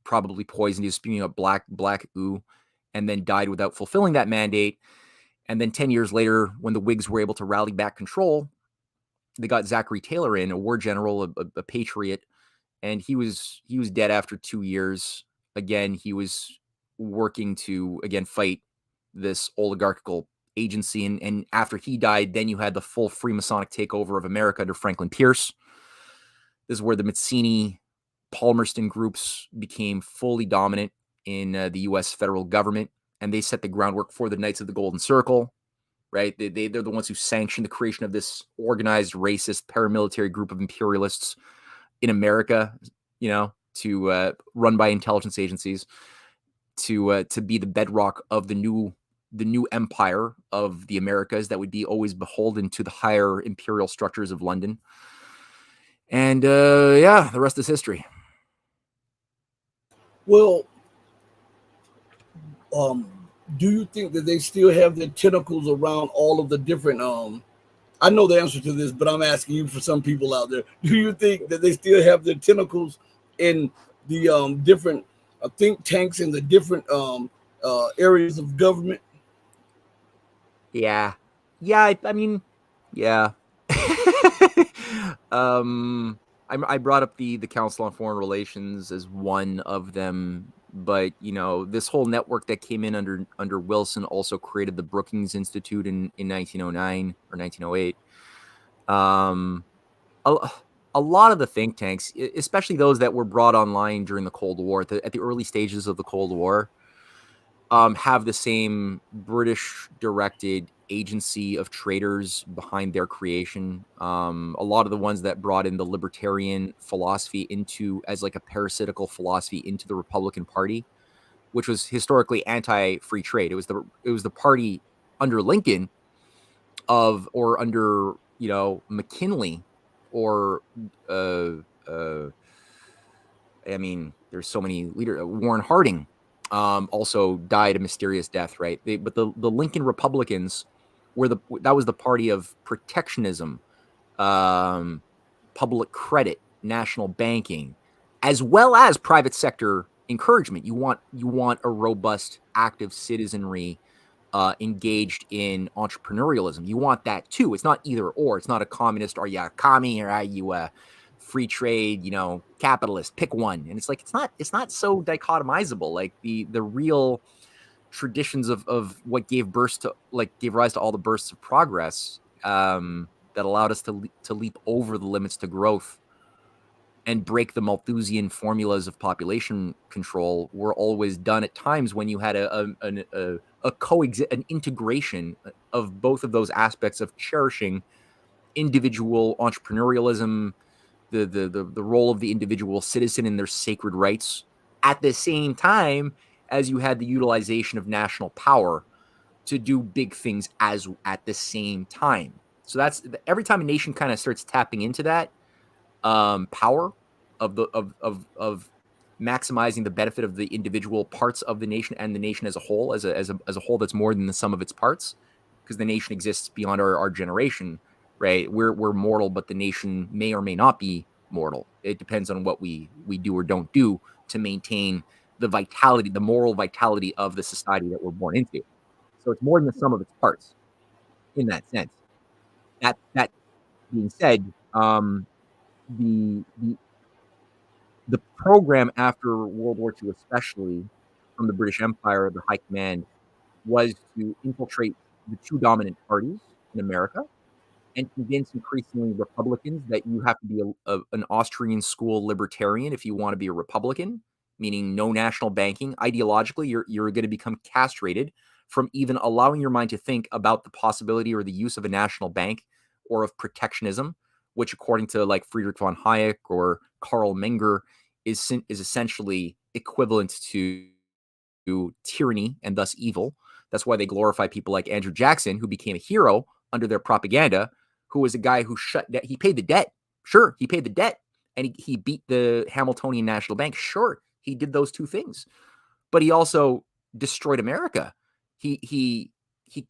probably poisoned. He was spewing up black oo, and then died without fulfilling that mandate. And then 10 years later, when the Whigs were able to rally back control, they got Zachary Taylor in, a war general, a patriot, and he was dead after 2 years. Again, he was working to fight this oligarchical agency, and after he died, then you had the full Freemasonic takeover of America under Franklin Pierce. This is where the Mazzini, Palmerston groups became fully dominant in the U.S. federal government, and they set the groundwork for the Knights of the Golden Circle, right? They're the ones who sanctioned the creation of this organized, racist, paramilitary group of imperialists in America, to run by intelligence agencies, to be the bedrock of the new empire of the Americas that would be always beholden to the higher imperial structures of London. And the rest is history. Well, do you think that they still have their tentacles around all of the different I know the answer to this, but I'm asking you for some people out there. Do you think that they still have their tentacles in the different think tanks in the different areas of government? Yeah. I mean, yeah. I brought up the Council on Foreign Relations as one of them, but this whole network that came in under Wilson also created the Brookings Institute in 1909 or 1908. A lot of the think tanks, especially those that were brought online during the Cold War, at the early stages of the Cold War, have the same British-directed agency of traitors behind their creation. A lot of the ones that brought in the libertarian philosophy as like a parasitical philosophy into the Republican Party, which was historically anti-free trade. It was the party under Lincoln or under McKinley or I mean, there's so many leaders. Warren Harding also died a mysterious death, right? But the Lincoln Republicans that was the party of protectionism, public credit, national banking, as well as private sector encouragement. You want a robust, active citizenry engaged in entrepreneurialism. You want that too. It's not either or. It's not a communist. Are you a commie or are you a free trade, capitalist? Pick one. And it's like it's not so dichotomizable. Like the real traditions of what gave rise to all the bursts of progress that allowed us to leap over the limits to growth and break the Malthusian formulas of population control were always done at times when you had an integration of both of those aspects of cherishing individual entrepreneurialism, the role of the individual citizen and their sacred rights, at the same time as you had the utilization of national power to do big things as at the same time. So that's every time a nation kind of starts tapping into that power of of maximizing the benefit of the individual parts of the nation and the nation as a whole, as a whole that's more than the sum of its parts, because the nation exists beyond our generation, right? We're mortal, but the nation may or may not be mortal. It depends on what we do or don't do to maintain the vitality, the moral vitality of the society that we're born into. So it's more than the sum of its parts in that sense. That being said, the the program after World War II, especially from the British Empire, the High Command, was to infiltrate the two dominant parties in America and convince increasingly Republicans that you have to be an Austrian school libertarian if you want to be a Republican, meaning no national banking. Ideologically, you're going to become castrated from even allowing your mind to think about the possibility or the use of a national bank or of protectionism, which, according to like Friedrich von Hayek or Karl Menger, is essentially equivalent to tyranny and thus evil. That's why they glorify people like Andrew Jackson, who became a hero under their propaganda, who was a guy who he paid the debt. Sure, he paid the debt, and he beat the Hamiltonian National Bank. Sure, he did those two things, but he also destroyed America. He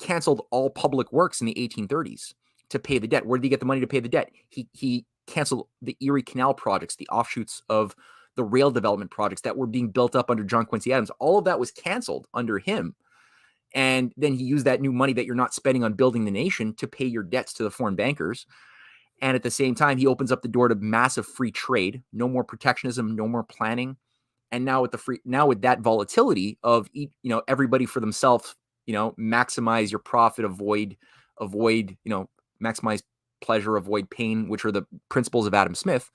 canceled all public works in the 1830s to pay the debt. Where did he get the money to pay the debt? He canceled the Erie Canal projects, the offshoots of the rail development projects that were being built up under John Quincy Adams. All of that was canceled under him. And then he used that new money that you're not spending on building the nation to pay your debts to the foreign bankers. And at the same time, he opens up the door to massive free trade, no more protectionism, no more planning. And now with that volatility of, everybody for themselves, maximize your profit, avoid, maximize pleasure, avoid pain, which are the principles of Adam Smith.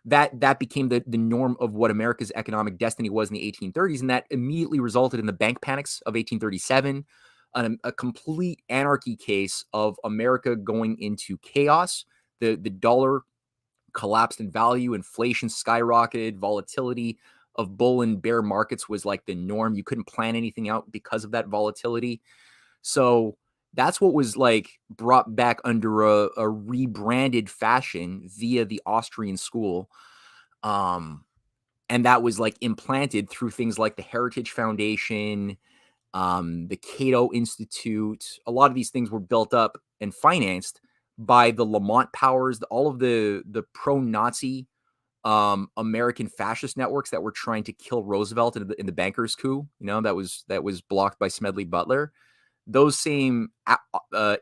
That became the norm of what America's economic destiny was in the 1830s. And that immediately resulted in the bank panics of 1837, a complete anarchy case of America going into chaos. The dollar collapsed in value, inflation skyrocketed, volatility of bull and bear markets was like the norm. You couldn't plan anything out because of that volatility. So that's what was like brought back under a rebranded fashion via the Austrian school. And that was like implanted through things like the Heritage Foundation, the Cato Institute. A lot of these things were built up and financed by the Lamont powers, all of the pro-Nazi American fascist networks that were trying to kill Roosevelt in the bankers coup, that was blocked by Smedley Butler. Those same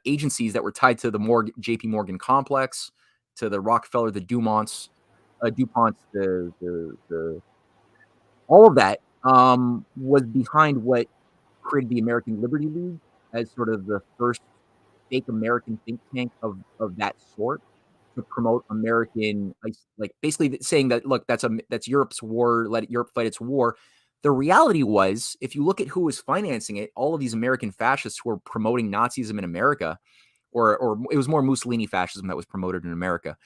agencies that were tied to the JP Morgan complex, to the Rockefeller, the DuPonts, all of that was behind what created the American Liberty League as sort of the first fake American think tank of that sort to promote American, like basically saying that, look, that's Europe's war, let Europe fight its war. The reality was, if you look at who was financing it, all of these American fascists who were promoting Nazism in America, or it was more Mussolini fascism that was promoted in America.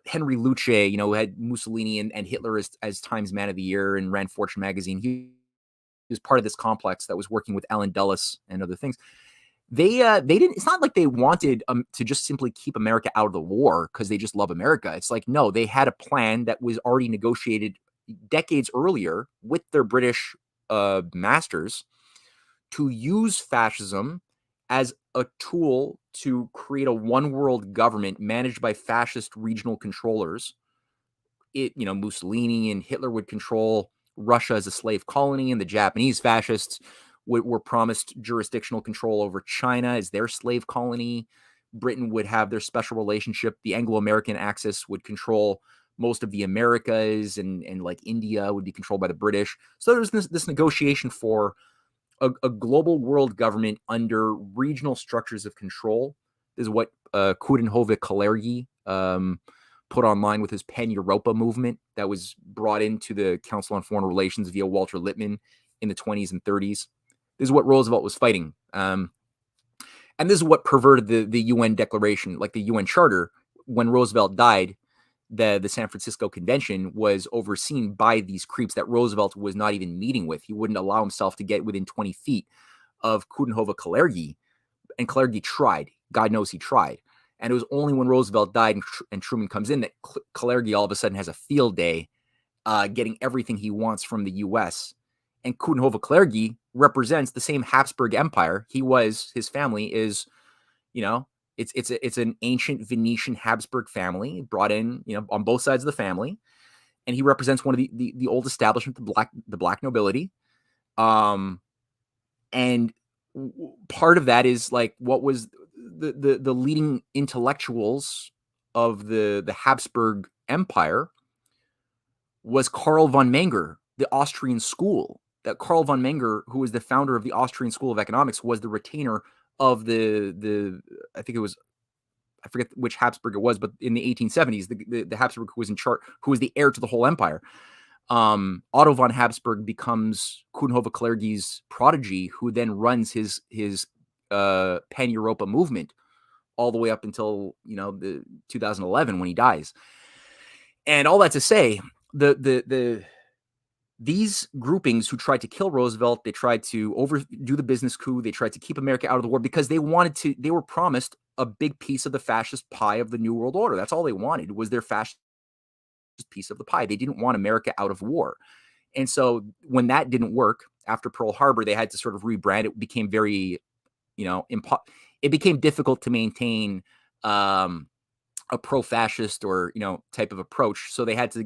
Henry Luce, had Mussolini and Hitler as Times Man of the Year and ran Fortune magazine. He was part of this complex that was working with Allen Dulles and other things. They didn't. It's not like they wanted to just simply keep America out of the war because they just love America. It's like, no, they had a plan that was already negotiated decades earlier with their British masters to use fascism as a tool to create a one world government managed by fascist regional controllers. Mussolini and Hitler would control Russia as a slave colony, and the Japanese fascists were promised jurisdictional control over China as their slave colony. Britain would have their special relationship. The Anglo-American axis would control most of the Americas, and like India would be controlled by the British. So there was this negotiation for a global world government under regional structures of control. This is what Coudenhove Kalergi put online with his Pan Europa movement that was brought into the Council on Foreign Relations via Walter Lippmann in the 20s and 30s. This is what Roosevelt was fighting. And And this is what perverted the UN declaration, like the UN charter. When Roosevelt died, the San Francisco Convention was overseen by these creeps that Roosevelt was not even meeting with. He wouldn't allow himself to get within 20 feet of Coudenhove-Kalergi, and Kalergi tried. God knows he tried. And it was only when Roosevelt died and Truman comes in that Kalergi all of a sudden has a field day, getting everything he wants from the U.S. And Coudenhove-Kalergi represents the same Habsburg Empire. His family is, it's an ancient Venetian Habsburg family brought in, on both sides of the family. And he represents one of the old establishment, the black nobility. And part of that is like what was the leading intellectuals of the Habsburg Empire was Karl von Menger, the Austrian school. That Karl von Menger, who was the founder of the Austrian School of Economics, was the retainer of the I think it was, I forget which Habsburg it was, but in the 1870s, the Habsburg who was in charge, who was the heir to the whole empire. Otto von Habsburg becomes Coudenhove-Kalergi's prodigy, who then runs his Pan-Europa movement all the way up until the 2011 when he dies. And all that to say, these groupings who tried to kill Roosevelt, they tried to overdo the business coup, they tried to keep America out of the war because they were promised a big piece of the fascist pie of the New World Order. That's all they wanted, was their fascist piece of the pie. They didn't want America out of war. And so when that didn't work after Pearl Harbor, they had to sort of rebrand. It became very, it became difficult to maintain a pro-fascist or, type of approach. So they had to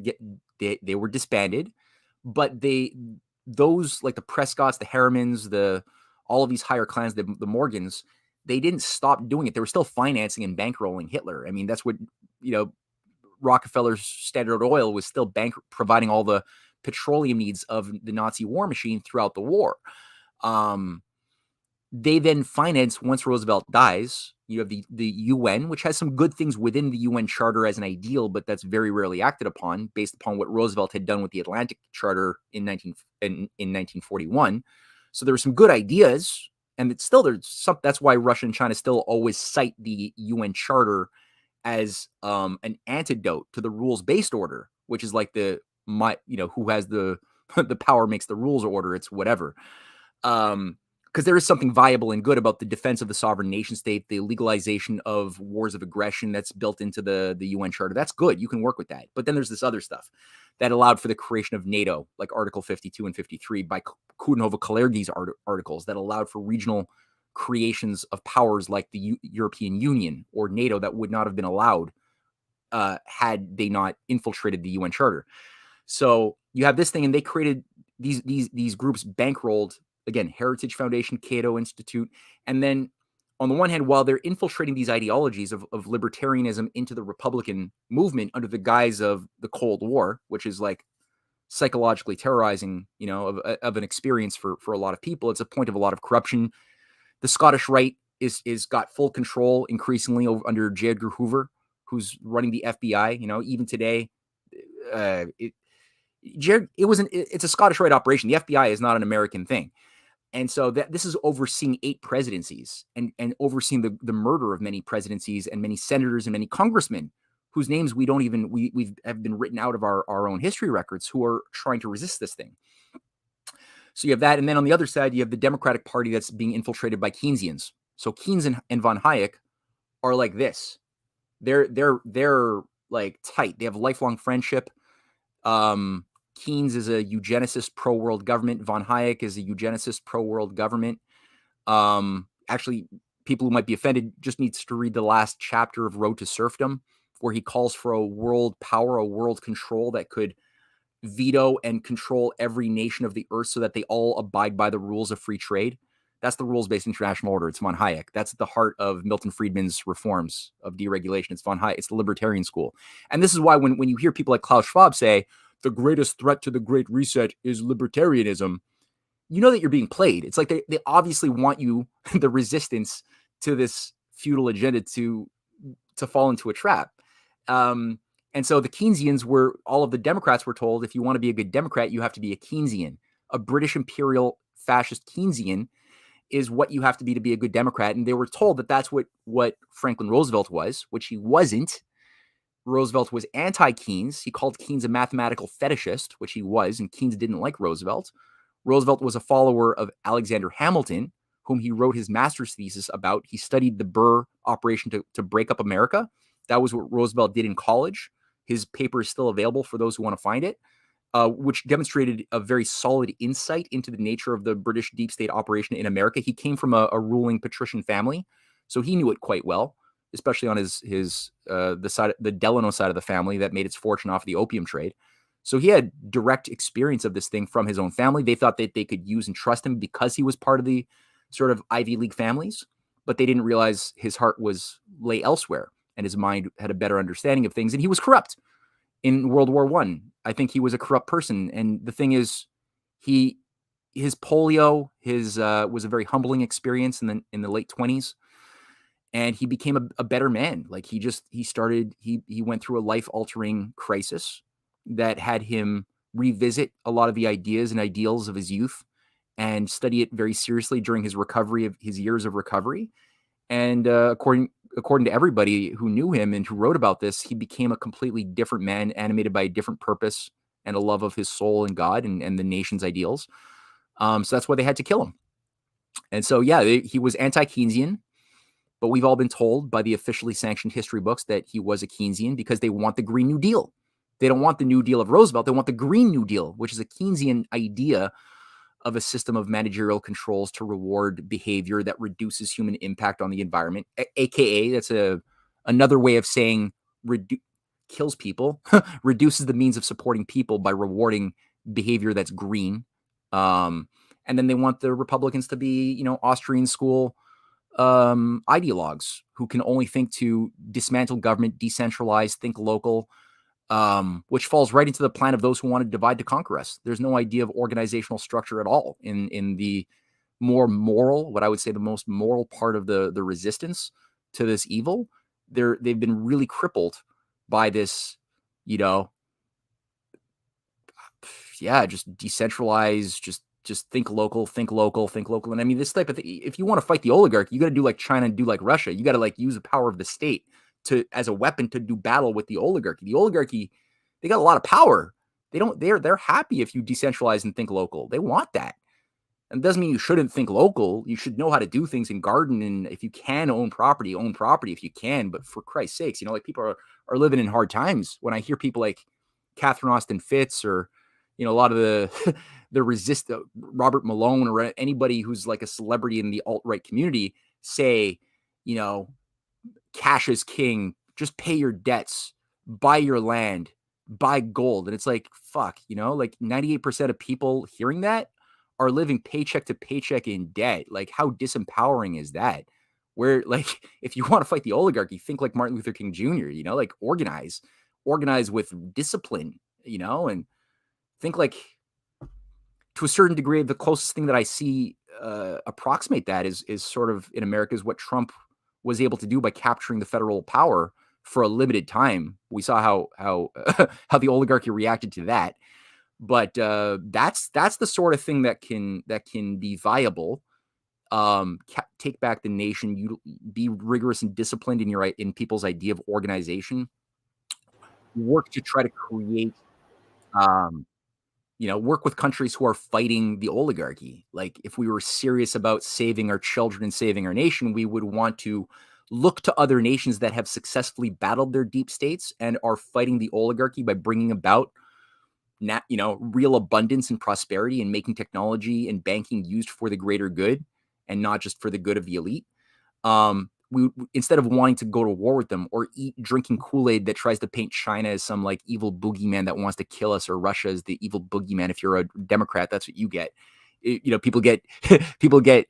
they were disbanded, but those like the Prescotts, the Harrimans, all of these higher clans, the Morgans, they didn't stop doing it. They were still financing and bankrolling Hitler. I mean, that's what, Rockefeller's Standard Oil was still providing all the petroleum needs of the Nazi war machine throughout the war. They then finance, once Roosevelt dies, you have the UN, which has some good things within the UN Charter as an ideal, but that's very rarely acted upon based upon what Roosevelt had done with the Atlantic Charter in 1941. So there were some good ideas, and that's why Russia and China still always cite the UN Charter as an antidote to the rules-based order, which is like who has the power makes the rules order. It's whatever. Because there is something viable and good about the defense of the sovereign nation state, the legalization of wars of aggression that's built into the UN Charter. That's good. You can work with that. But then there's this other stuff that allowed for the creation of NATO, like Article 52 and 53 by Coudenhove-Kalergi's articles that allowed for regional creations of powers like the European Union or NATO that would not have been allowed had they not infiltrated the UN Charter. So you have this thing, and they created these groups bankrolled, again, Heritage Foundation, Cato Institute. And then on the one hand, while they're infiltrating these ideologies of libertarianism into the Republican movement under the guise of the Cold War, which is like psychologically terrorizing, of an experience for a lot of people. It's a point of a lot of corruption. The Scottish right is got full control increasingly under J. Edgar Hoover, who's running the FBI. Even today, it's a Scottish right operation. The FBI is not an American thing. And so this is overseeing 8 presidencies and overseeing the murder of many presidencies and many senators and many congressmen whose names we have been written out of our own history records, who are trying to resist this thing. So you have that. And then on the other side, you have the Democratic Party that's being infiltrated by Keynesians. So Keynes and von Hayek are like this. They're like tight. They have lifelong friendship. Keynes is a eugenicist pro-world government. Von Hayek is a eugenicist pro-world government. Actually, people who might be offended just needs to read the last chapter of Road to Serfdom, where he calls for a world power, a world control that could veto and control every nation of the earth so that they all abide by the rules of free trade. That's the rules-based international order. It's von Hayek. That's at the heart of Milton Friedman's reforms of deregulation. It's von Hayek. It's the libertarian school. And this is why when you hear people like Klaus Schwab say, the greatest threat to the Great Reset is libertarianism, you know that you're being played. It's like they obviously want you, the resistance to this feudal agenda, to fall into a trap. And so the Keynesians all of the Democrats were told, if you want to be a good Democrat, you have to be a Keynesian, a British imperial fascist Keynesian. is what you have to be a good Democrat. And they were told that that's what Franklin Roosevelt was, which he wasn't. Roosevelt was anti-Keynes. He called Keynes a mathematical fetishist, which he was, and Keynes didn't like Roosevelt. Roosevelt was a follower of Alexander Hamilton, whom he wrote his master's thesis about. He studied the Burr operation to break up America. That was what Roosevelt did in college. His paper is still available for those who want to find it, which demonstrated a very solid insight into the nature of the British deep state operation in America. He came from a ruling patrician family, so he knew it quite well, especially on the Delano side of the family that made its fortune off the opium trade. So he had direct experience of this thing from his own family. They thought that they could use and trust him because he was part of the sort of Ivy League families, but they didn't realize his heart lay elsewhere and his mind had a better understanding of things. And he was corrupt in World War I. I think he was a corrupt person. And the thing is, his polio was a very humbling experience in the late 20s. And he became a better man. Like he went through a life-altering crisis that had him revisit a lot of the ideas and ideals of his youth and study it very seriously during his years of recovery. And according to everybody who knew him and who wrote about this, he became a completely different man, animated by a different purpose and a love of his soul and God and the nation's ideals. So that's why they had to kill him. And so, yeah, he was anti-Keynesian. But we've all been told by the officially sanctioned history books that he was a Keynesian because they want the Green New Deal. They don't want the New Deal of Roosevelt. They want the Green New Deal, which is a Keynesian idea of a system of managerial controls to reward behavior that reduces human impact on the environment, aka that's another way of saying kills people, reduces the means of supporting people by rewarding behavior that's green. And then they want the Republicans to be, Austrian school ideologues who can only think to dismantle government, decentralize, think local, which falls right into the plan of those who want to divide to conquer us. There's no idea of organizational structure at all in the more moral, what I would say the most moral part of the resistance to this evil. They've been really crippled by this, just decentralize, just think local. And I mean, this type of thing, if you want to fight the oligarchy, you got to do like China and do like Russia. You got to use the power of the state as a weapon to do battle with the oligarchy. The oligarchy, they got a lot of power. They're happy if you decentralize and think local. They want that. And it doesn't mean you shouldn't think local. You should know how to do things and garden. And if you can own property if you can. But for Christ's sakes, people are living in hard times. When I hear people like Catherine Austin Fitz or, a lot of the Robert Malone or anybody who's like a celebrity in the alt-right community say, cash is king, just pay your debts, buy your land, buy gold. And it's like, fuck, like 98% of people hearing that are living paycheck to paycheck in debt. Like, how disempowering is that? Where, like, if you want to fight the oligarchy, think like Martin Luther King Jr., like organize with discipline, and think like, to a certain degree, the closest thing that I see approximate that is sort of in America is what Trump was able to do by capturing the federal power for a limited time. We saw how the oligarchy reacted to that. But that's the sort of thing that can be viable. Take back the nation. You be rigorous and disciplined in people's idea of organization. Work to try to create. Work with countries who are fighting the oligarchy. Like, if we were serious about saving our children and saving our nation, we would want to look to other nations that have successfully battled their deep states and are fighting the oligarchy by bringing about, real abundance and prosperity and making technology and banking used for the greater good and not just for the good of the elite. We instead of wanting to go to war with them or drinking Kool-Aid that tries to paint China as some like evil boogeyman that wants to kill us, or Russia as the evil boogeyman. If you're a Democrat, that's what you get. People get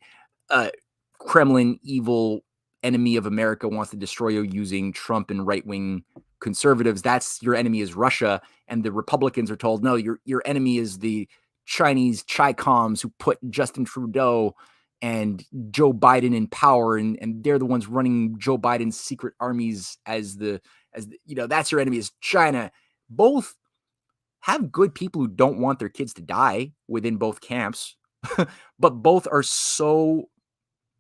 Kremlin evil enemy of America wants to destroy you using Trump and right-wing conservatives. That's your enemy is Russia. And the Republicans are told, no, your enemy is the Chinese Chi-Coms who put Justin Trudeau and Joe Biden in power, and they're the ones running Joe Biden's secret armies as that's your enemy is China. Both have good people who don't want their kids to die within both camps, but both are so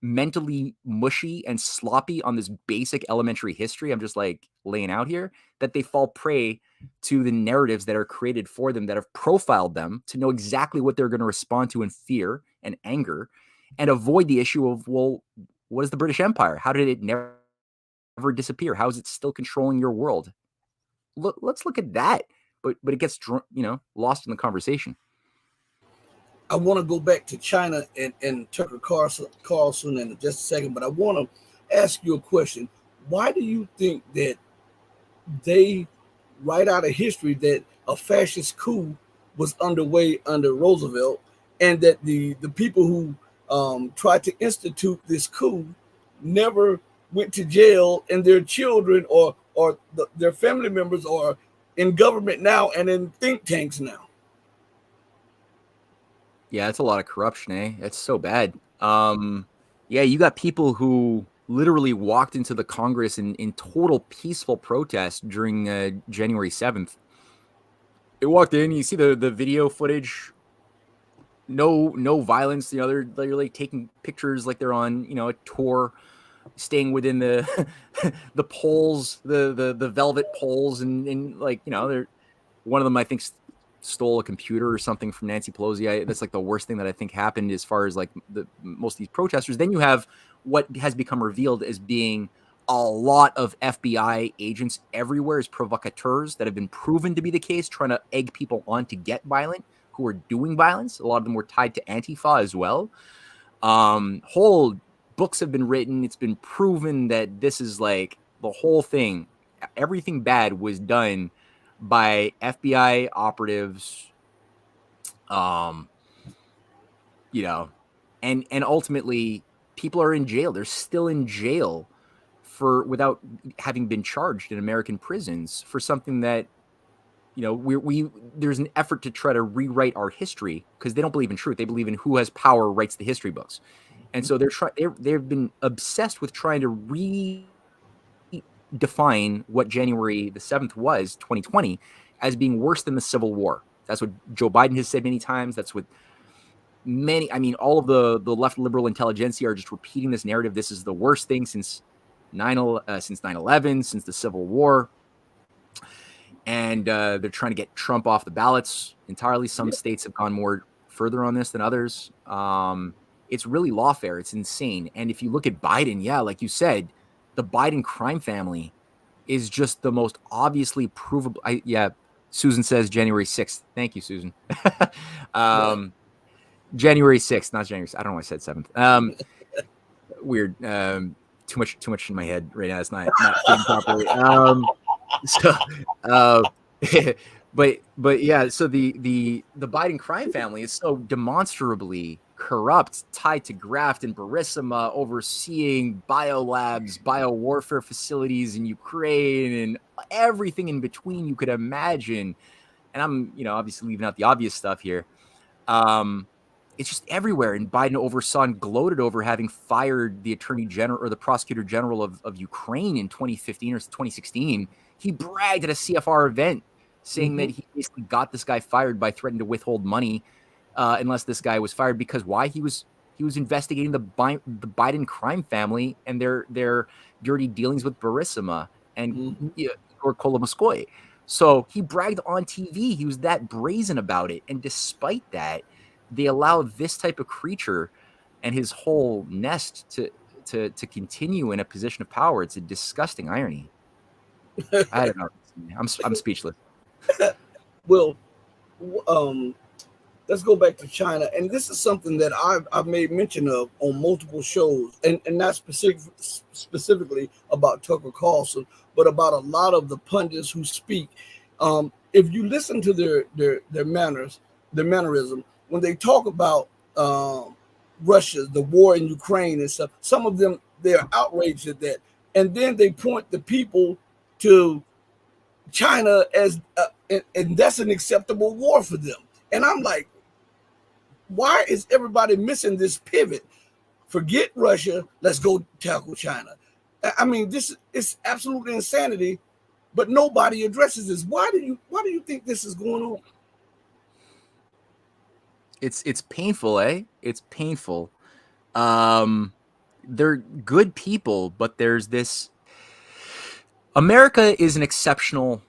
mentally mushy and sloppy on this basic elementary history I'm just like laying out here, that they fall prey to the narratives that are created for them, that have profiled them to know exactly what they're going to respond to in fear and anger, and avoid the issue of, well, what is the British Empire? How did it never disappear? How is it still controlling your world? Let's look at that. But it gets, lost in the conversation. I want to go back to China and Tucker Carlson in just a second, but I want to ask you a question. Why do you think that they write out of history that a fascist coup was underway under Roosevelt, and that the people who tried to institute this coup never went to jail, and their children or their family members are in government now and in think tanks now? Yeah, it's a lot of corruption, eh? It's so bad. Yeah, you got people who literally walked into the Congress in total peaceful protest during January 7th. They walked in, you see the video footage, no violence. They're like taking pictures like they're on, a tour, staying within the the poles, the velvet poles, and like, they're, one of them I think stole a computer or something from Nancy Pelosi. That's like the worst thing that I think happened as far as like most of these protesters. Then you have what has become revealed as being a lot of FBI agents everywhere as provocateurs that have been proven to be the case, trying to egg people on to get violent, who are doing violence. A lot of them were tied to Antifa as well. Whole books have been written. It's been proven that this is like the whole thing. Everything bad was done by FBI operatives, um, and ultimately people are in jail. They're still in jail without having been charged in American prisons for something that, we there's an effort to try to rewrite our history, because they don't believe in truth. They believe in who has power writes the history books. And so they've been obsessed with trying to redefine what January the 7th was, 2020, as being worse than the Civil War. That's what Joe Biden has said many times. That's what all of the left liberal intelligentsia are just repeating this narrative. This is the worst thing since 9/11, since the Civil War. And they're trying to get Trump off the ballots entirely. Some states have gone more further on this than others. It's really lawfare. It's insane. And if you look at Biden, yeah, like you said, the Biden crime family is just the most obviously provable. Susan says January 6th. Thank you, Susan. January 6th, not January 6th. I don't know why I said 7th. Weird. Too much in my head right now. It's not thinking properly. But yeah, so the Biden crime family is so demonstrably corrupt, tied to graft and Burisma, overseeing biolabs, biowarfare facilities in Ukraine, and everything in between you could imagine. And I'm, obviously leaving out the obvious stuff here. It's just everywhere. And Biden oversaw and gloated over having fired the attorney general or the prosecutor general of Ukraine in 2015 or 2016. He bragged at a CFR event saying that he basically got this guy fired by threatening to withhold money unless this guy was fired. Because why? He was investigating the Biden crime family and their dirty dealings with Burisma and or Kolomoskoye. So he bragged on TV. He was that brazen about it. And despite that, they allow this type of creature and his whole nest to continue in a position of power. It's a disgusting irony. I don't know. I'm speechless. Well, let's go back to China, and this is something that I've made mention of on multiple shows, and not specifically about Tucker Carlson, but about a lot of the pundits who speak. If you listen to their mannerism, when they talk about Russia, the war in Ukraine and stuff, some of them, they're outraged at that, and then they point the people to China as and that's an acceptable war for them. And I'm like, why is everybody missing this pivot? Forget Russia, let's go tackle China. I mean, this is absolutely insanity, but nobody addresses this. Why do you think this is going on? It's painful, eh? It's painful. they're good people, but there's this. America is an exceptional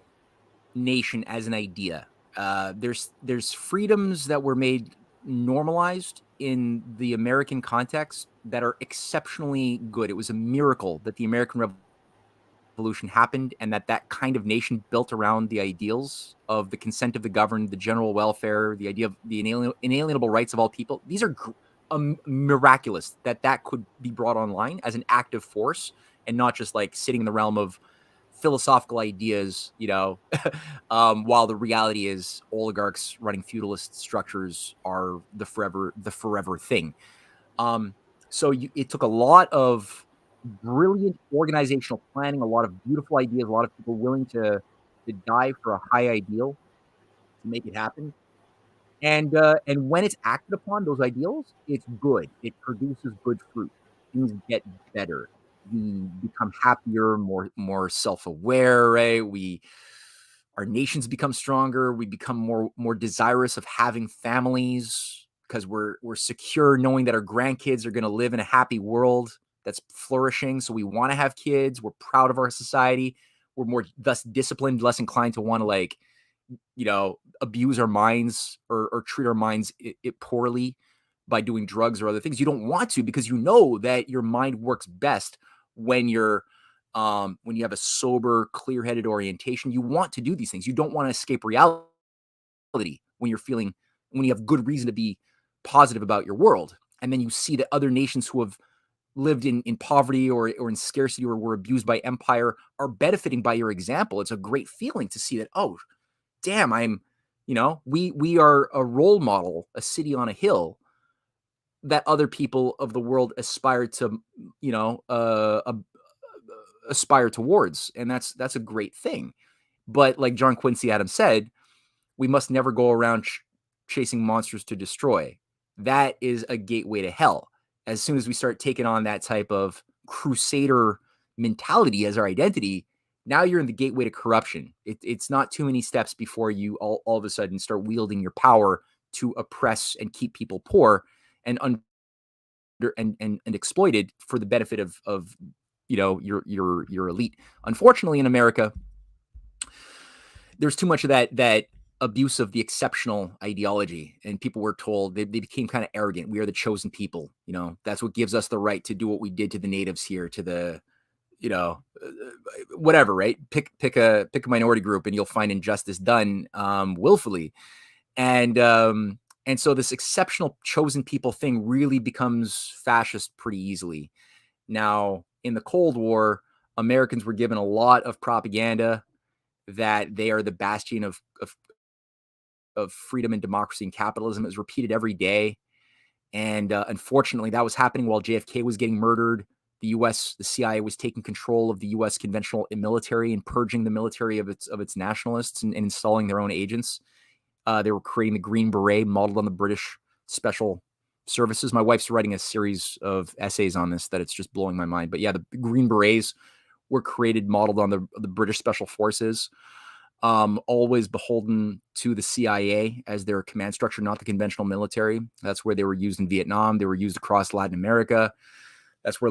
nation as an idea. There's freedoms that were made normalized in the American context that are exceptionally good. It was a miracle that the American Revolution happened, and that kind of nation built around the ideals of the consent of the governed, the general welfare, the idea of the inalienable rights of all people. These are miraculous that could be brought online as an active force and not just like sitting in the realm of philosophical ideas, while the reality is oligarchs running feudalist structures are the forever thing. It took a lot of brilliant organizational planning, a lot of beautiful ideas, a lot of people willing to die for a high ideal to make it happen. And when it's acted upon, those ideals, it's good. It produces good fruit. Things get better. We become happier, more self-aware, right? Our nations become stronger. We become more desirous of having families because we're secure knowing that our grandkids are going to live in a happy world that's flourishing. So we want to have kids. We're proud of our society. We're more thus disciplined, less inclined to want to abuse our minds or treat our minds poorly by doing drugs or other things. You don't want to, because you know that your mind works best when you have a sober, clear-headed orientation. You want to do these things. You don't want to escape reality when you have good reason to be positive about your world. And then you see that other nations who have lived in poverty or in scarcity or were abused by empire are benefiting by your example. It's a great feeling to see that, oh, damn, we are a role model, a city on a hill that other people of the world aspire to, aspire towards. And that's a great thing. But like John Quincy Adams said, we must never go around chasing monsters to destroy. That is a gateway to hell. As soon as we start taking on that type of crusader mentality as our identity, now you're in the gateway to corruption. It's not too many steps before you all of a sudden start wielding your power to oppress and keep people poor and and exploited for the benefit of your elite. Unfortunately, in America, there's too much of that abuse of the exceptional ideology, and people were told they became kind of arrogant. We are the chosen people. That's what gives us the right to do what we did to the natives here, to the whatever, right? Pick a minority group and you'll find injustice done willfully. And so this exceptional chosen people thing really becomes fascist pretty easily. Now, in the Cold War, Americans were given a lot of propaganda that they are the bastion of freedom and democracy and capitalism. It was repeated every day. And unfortunately, that was happening while JFK was getting murdered. The CIA was taking control of the U.S. conventional military and purging the military of its nationalists and installing their own agents. They were creating the Green Beret, modeled on the British Special Services. My wife's writing a series of essays on this that it's just blowing my mind. But yeah, the Green Berets were created, modeled on the British Special Forces. Always beholden to the CIA as their command structure, not the conventional military. That's where they were used in Vietnam. They were used across Latin America. That's where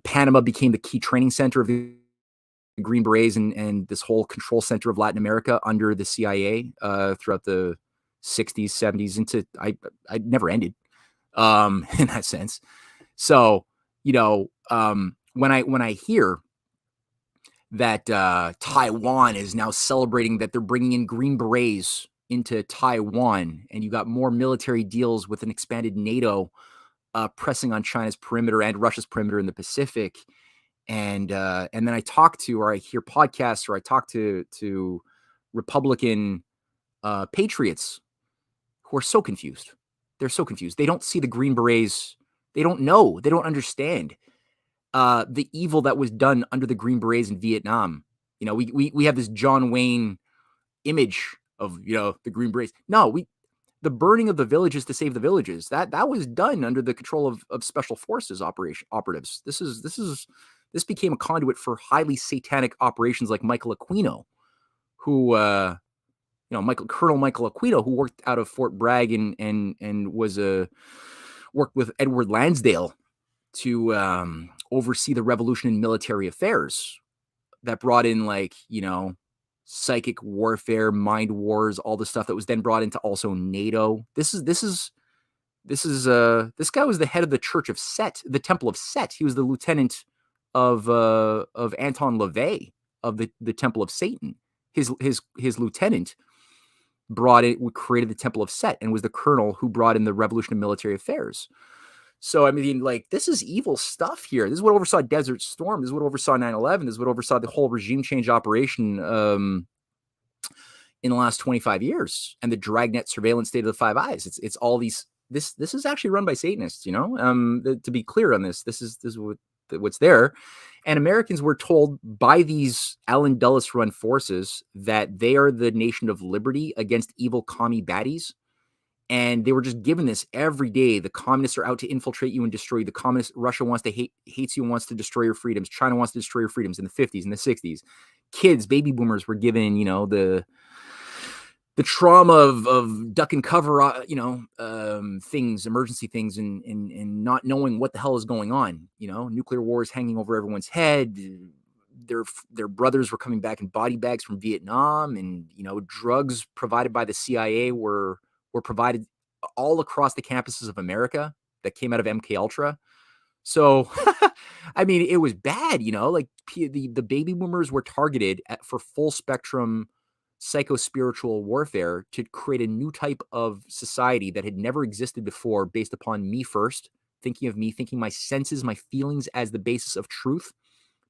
Panama became the key training center of the Green Berets and this whole control center of Latin America under the CIA throughout the 60s, 70s into I never ended in that sense. So, when I hear that Taiwan is now celebrating that they're bringing in Green Berets into Taiwan, and you got more military deals with an expanded NATO pressing on China's perimeter and Russia's perimeter in the Pacific. And then I hear podcasts, or I talk to Republican patriots who are so confused. They're so confused. They don't see the Green Berets. They don't know. They don't understand the evil that was done under the Green Berets in Vietnam. We have this John Wayne image of the Green Berets. No, the burning of the villages to save the villages, that was done under the control of special forces operatives. This became a conduit for highly satanic operations like Michael Aquino, who Colonel Michael Aquino, who worked out of Fort Bragg and worked with Edward Lansdale to oversee the revolution in military affairs that brought in, like, psychic warfare, mind wars, all the stuff that was then brought into also NATO. This guy was the head of the Church of Set, the Temple of Set. He was the lieutenant of Anton LaVey of the Temple of Satan. His lieutenant created the Temple of Set and was the colonel who brought in the revolution of military affairs. So, I mean, like, this is evil stuff here. This is what oversaw Desert Storm. This is what oversaw 9/11. This is what oversaw the whole regime change operation in the last 25 years, and the dragnet surveillance state of the Five Eyes. It's all these. This is actually run by Satanists. To be clear on this is what's there. And Americans were told by these Alan Dulles-run forces that they are the nation of liberty against evil commie baddies. And they were just given this every day. The communists are out to infiltrate you and destroy you. Russia wants to hates you and wants to destroy your freedoms. China wants to destroy your freedoms in the 50s and the 60s. Kids, baby boomers were given, the trauma of duck and cover, things, emergency things, and not knowing what the hell is going on. Nuclear wars hanging over everyone's head. Their brothers were coming back in body bags from Vietnam, and drugs provided by the CIA were provided all across the campuses of America that came out of MK Ultra. So, I mean, it was bad. Like the baby boomers were targeted for full spectrum psycho-spiritual warfare to create a new type of society that had never existed before, based upon me first, thinking my senses, my feelings as the basis of truth,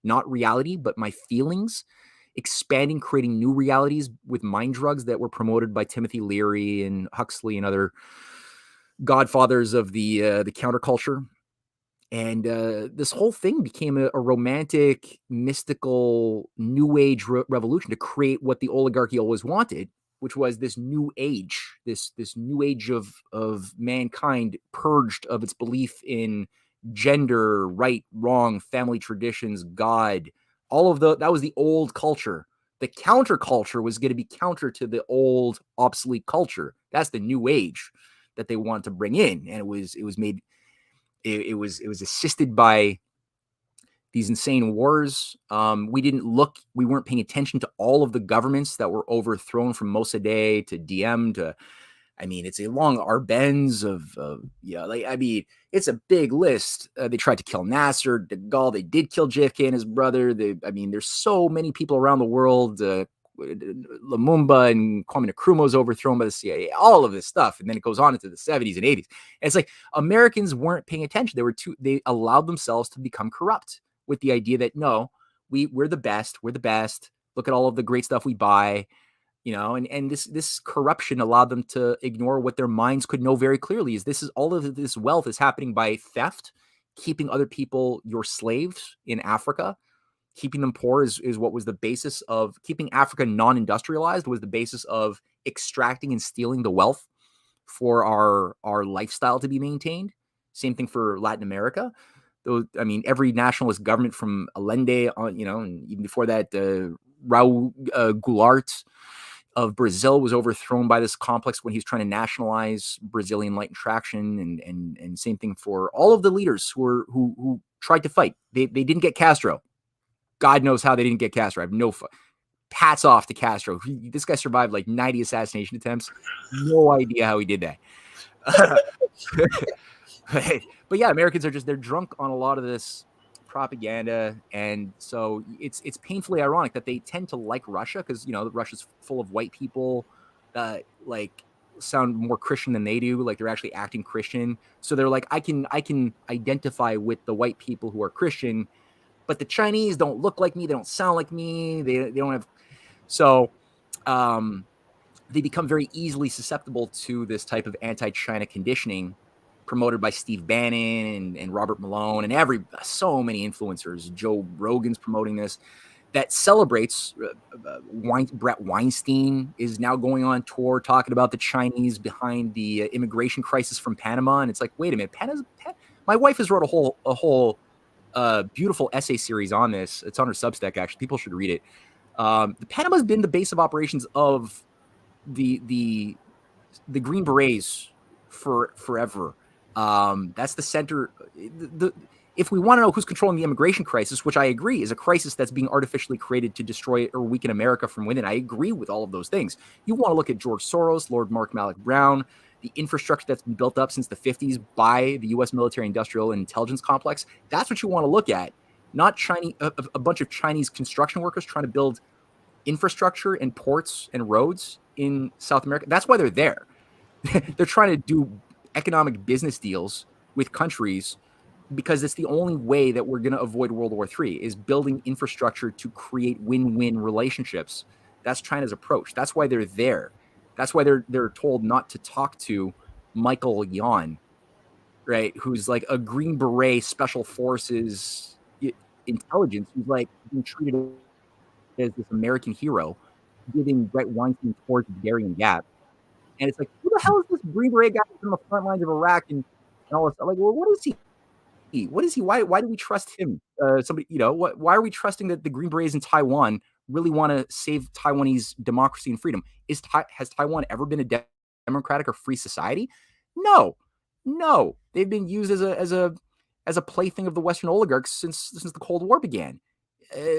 not reality, but my feelings, expanding, creating new realities with mind drugs that were promoted by Timothy Leary and Huxley and other godfathers of the counterculture. And this whole thing became a romantic, mystical, new age revolution to create what the oligarchy always wanted, which was this new age, this new age of mankind purged of its belief in gender, right, wrong, family traditions, God. That was the old culture. The counterculture was going to be counter to the old obsolete culture. That's the new age that they wanted to bring in. And it was assisted by these insane wars. We weren't paying attention to all of the governments that were overthrown, from Mossadegh to Diem to, it's a long Arbenz it's a big list. They tried to kill Nasser, de Gaulle. They did kill JFK and his brother. There's so many people around the world. Lumumba and Kwame Nkrumah was overthrown by the CIA, all of this stuff. And then it goes on into the 70s and 80s. And it's like Americans weren't paying attention. They allowed themselves to become corrupt with the idea that, no, we're the best. We're the best. Look at all of the great stuff we buy. And this corruption allowed them to ignore what their minds could know very clearly, is all of this wealth is happening by theft, keeping other people your slaves in Africa. Keeping them poor is what was the basis of keeping Africa non-industrialized, was the basis of extracting and stealing the wealth for our lifestyle to be maintained. Same thing for Latin America. Every nationalist government from Allende on, and even before that, Raul Goulart of Brazil was overthrown by this complex when he was trying to nationalize Brazilian light and traction, and same thing for all of the leaders who tried to fight. They didn't get Castro. God knows how they didn't get Castro. I have no hats off to Castro. This guy survived like 90 assassination attempts. No idea how he did that. But yeah, Americans they're drunk on a lot of this propaganda, and so it's painfully ironic that they tend to like Russia, because Russia's full of white people that sound more Christian than they do, like they're actually acting Christian. So they're like, I can identify with the white people who are Christian, but the Chinese don't look like me, they don't sound like me, they don't have. So they become very easily susceptible to this type of anti-China conditioning promoted by Steve Bannon and Robert Malone and so many influencers. Joe Rogan's promoting this, that celebrates Brett Weinstein is now going on tour talking about the Chinese behind the immigration crisis from Panama. And it's like, wait a minute, my wife has wrote a whole beautiful essay series on this. It's on her Substack, actually. People should read it. The Panama's been the base of operations of the Green Berets for forever. That's the center. if we want to know who's controlling the immigration crisis, which I agree is a crisis that's being artificially created to destroy or weaken America from within, I agree with all of those things. You want to look at George Soros, Lord Mark Malloch Brown, the infrastructure that's been built up since the 50s by the U.S. military, industrial, and intelligence complex. That's what you want to look at, not a bunch of Chinese construction workers trying to build infrastructure and ports and roads in South America. That's why they're there. They're trying to do economic business deals with countries because it's the only way that we're going to avoid World War III is building infrastructure to create win-win relationships. That's China's approach. That's why they're there. That's why they're told not to talk to Michael Yon, right? Who's like a Green Beret Special Forces intelligence, who's like being treated as this American hero, giving Brett Weinstein tours of Darien Gap. And it's like, who the hell is this Green Beret guy from the front lines of Iraq and all this stuff? Like, well, what is he? What is he? Why do we trust him? Somebody, why are we trusting that the Green Berets in Taiwan really want to save Taiwanese democracy and freedom? Has Taiwan ever been a democratic or free society? No. They've been used as a plaything of the Western oligarchs since the Cold War began.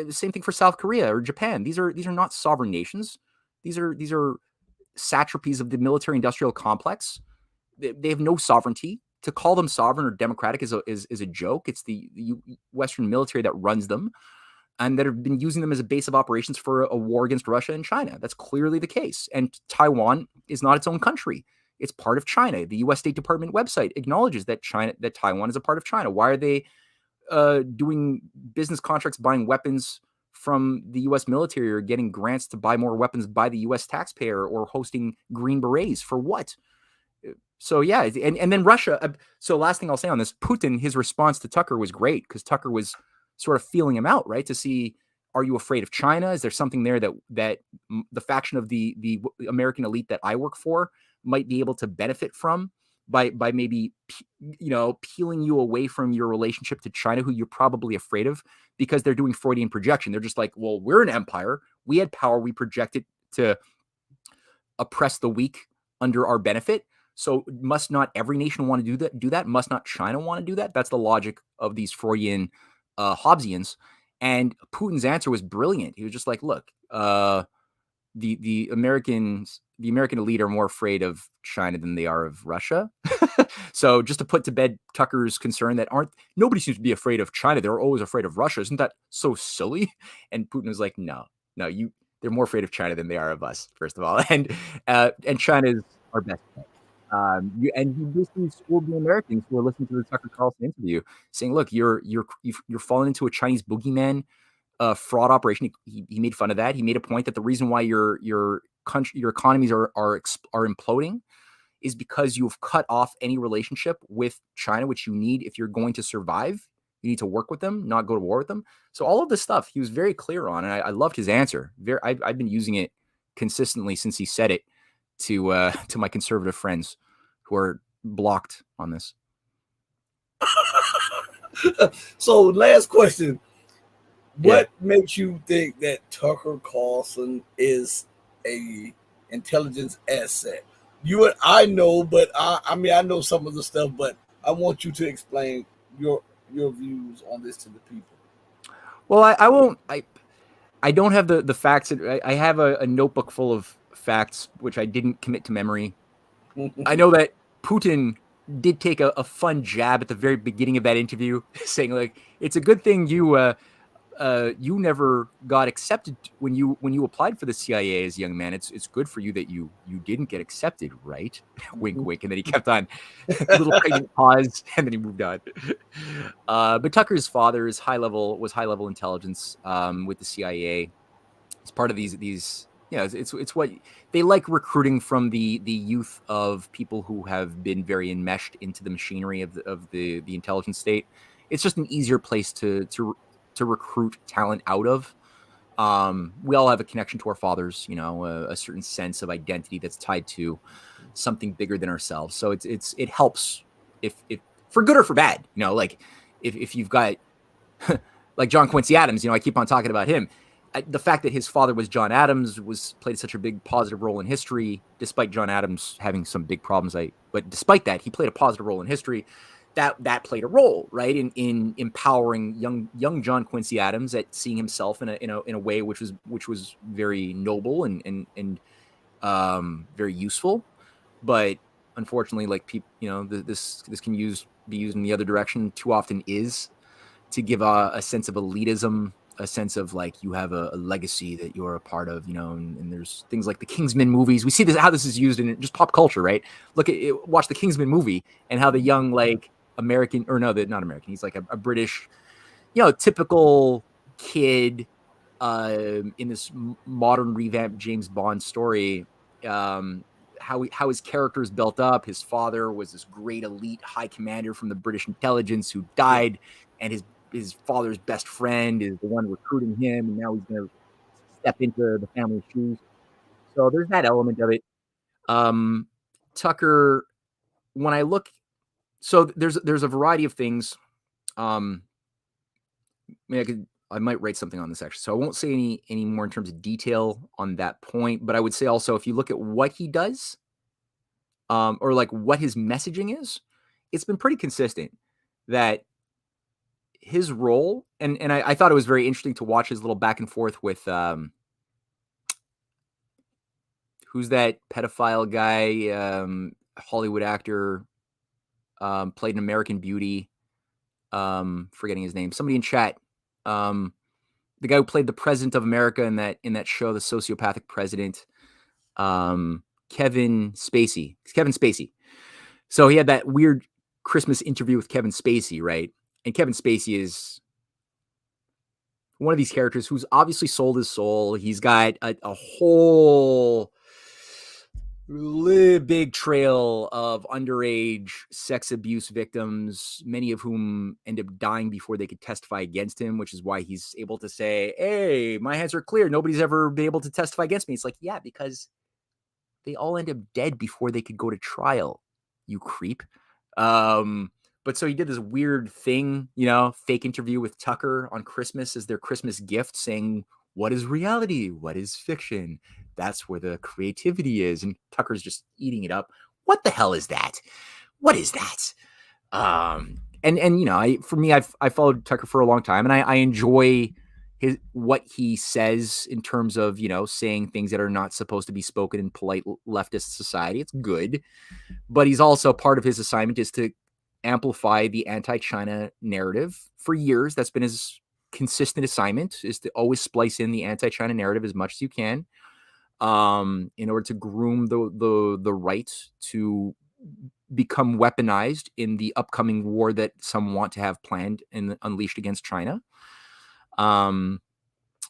Same thing for South Korea or Japan. These are not sovereign nations. These are satrapies of the military-industrial complex. They have no sovereignty. To call them sovereign or democratic is a joke. It's the Western military that runs them and that have been using them as a base of operations for a war against Russia and China. That's clearly the case. And Taiwan is not its own country. It's part of China. The U.S. State Department website acknowledges that Taiwan is a part of China. Why are they doing business contracts, buying weapons from the U.S. military, or getting grants to buy more weapons by the U.S. taxpayer, or hosting Green Berets for what? So yeah, and then Russia. So last thing I'll say on this, Putin, his response to Tucker was great because Tucker was sort of feeling him out, right? To see, are you afraid of China? Is there something there that the faction of the American elite that I work for might be able to benefit from by maybe peeling you away from your relationship to China, who you're probably afraid of because they're doing Freudian projection. They're just like, well, we're an empire. We had power. We projected to oppress the weak under our benefit. So must not every nation want to do that? Must not China want to do that? That's the logic of these Freudian Hobbesians. And Putin's answer was brilliant. He was just like, look, the American elite are more afraid of China than they are of Russia. So just to put to bed Tucker's concern that nobody seems to be afraid of China. They're always afraid of Russia. Isn't that so silly? And Putin was like, no, they're more afraid of China than they are of us, first of all. And China is our best friend. And he basically schooled the Americans who are listening to the Tucker Carlson interview, saying, "Look, you're falling into a Chinese boogeyman fraud operation." He made fun of that. He made a point that the reason why your economies are imploding is because you've cut off any relationship with China, which you need if you're going to survive. You need to work with them, not go to war with them. So all of this stuff he was very clear on, and I loved his answer. I've been using it consistently since he said it to my conservative friends who are blocked on this. So last question. What makes you think that Tucker Carlson is a intelligence asset? You and I know, but I mean I know some of the stuff, but I want you to explain your views on this to the people. Well, I won't. I don't have the facts. I have a notebook full of facts which I didn't commit to memory. I know that Putin did take a fun jab at the very beginning of that interview, saying like, "It's a good thing you never got accepted when you applied for the CIA as a young man. It's good for you that you didn't get accepted, right?" Wink, wink. And then he kept on, little pregnant pause, and then he moved on. But Tucker's father was high level intelligence with the CIA. It's part of these. It's what they like, recruiting from the youth of people who have been very enmeshed into the machinery of the intelligence state. It's just an easier place to recruit talent out of. We all have a connection to our fathers, a certain sense of identity that's tied to something bigger than ourselves. So it helps if for good or for bad, like if you've got like John Quincy Adams, I keep on talking about him. The fact that his father was John Adams played such a big positive role in history, despite John Adams having some big problems. But despite that, he played a positive role in history. that played a role, right, in empowering young John Quincy Adams at seeing himself in a way which was very noble and very useful. But unfortunately, like people, this can be used in the other direction too often, is to give a sense of elitism, a sense of like you have a legacy that you're a part of, and there's things like the Kingsman movies. We see how this is used in just pop culture, right? Look at it, watch the Kingsman movie and how the young, like, American, or no, not American, he's like a British, typical kid in this modern revamped James Bond story, how his character is built up. His father was this great elite high commander from the British intelligence who died, and his father's best friend is the one recruiting him, and now he's going to step into the family shoes. So there's that element of it. Tucker, when I look, so there's a variety of things. I might write something on this actually, so I won't say any more in terms of detail on that point. But I would say also, if you look at what he does, or like what his messaging is, it's been pretty consistent. That his role, and I thought it was very interesting to watch his little back and forth with who's that pedophile guy, Hollywood actor, played in American Beauty, forgetting his name. Somebody in chat. The guy who played the president of America in that show, the sociopathic president, Kevin Spacey. So he had that weird Christmas interview with Kevin Spacey, right? And Kevin Spacey is one of these characters who's obviously sold his soul. He's got a whole really big trail of underage sex abuse victims, many of whom end up dying before they could testify against him, which is why he's able to say, hey, my hands are clear. Nobody's ever been able to testify against me. It's like, yeah, because they all end up dead before they could go to trial, you creep. But so he did this weird thing, fake interview with Tucker on Christmas as their Christmas gift, saying, what is reality? What is fiction? That's where the creativity is. And Tucker's just eating it up. What the hell is that? What is that? For me, I've followed Tucker for a long time, and I enjoy what he says in terms of, saying things that are not supposed to be spoken in polite leftist society. It's good. But he's also, part of his assignment is to amplify the anti-China narrative. For years, that's been his consistent assignment, is to always splice in the anti-China narrative as much as you can, in order to groom the right to become weaponized in the upcoming war that some want to have planned and unleashed against China.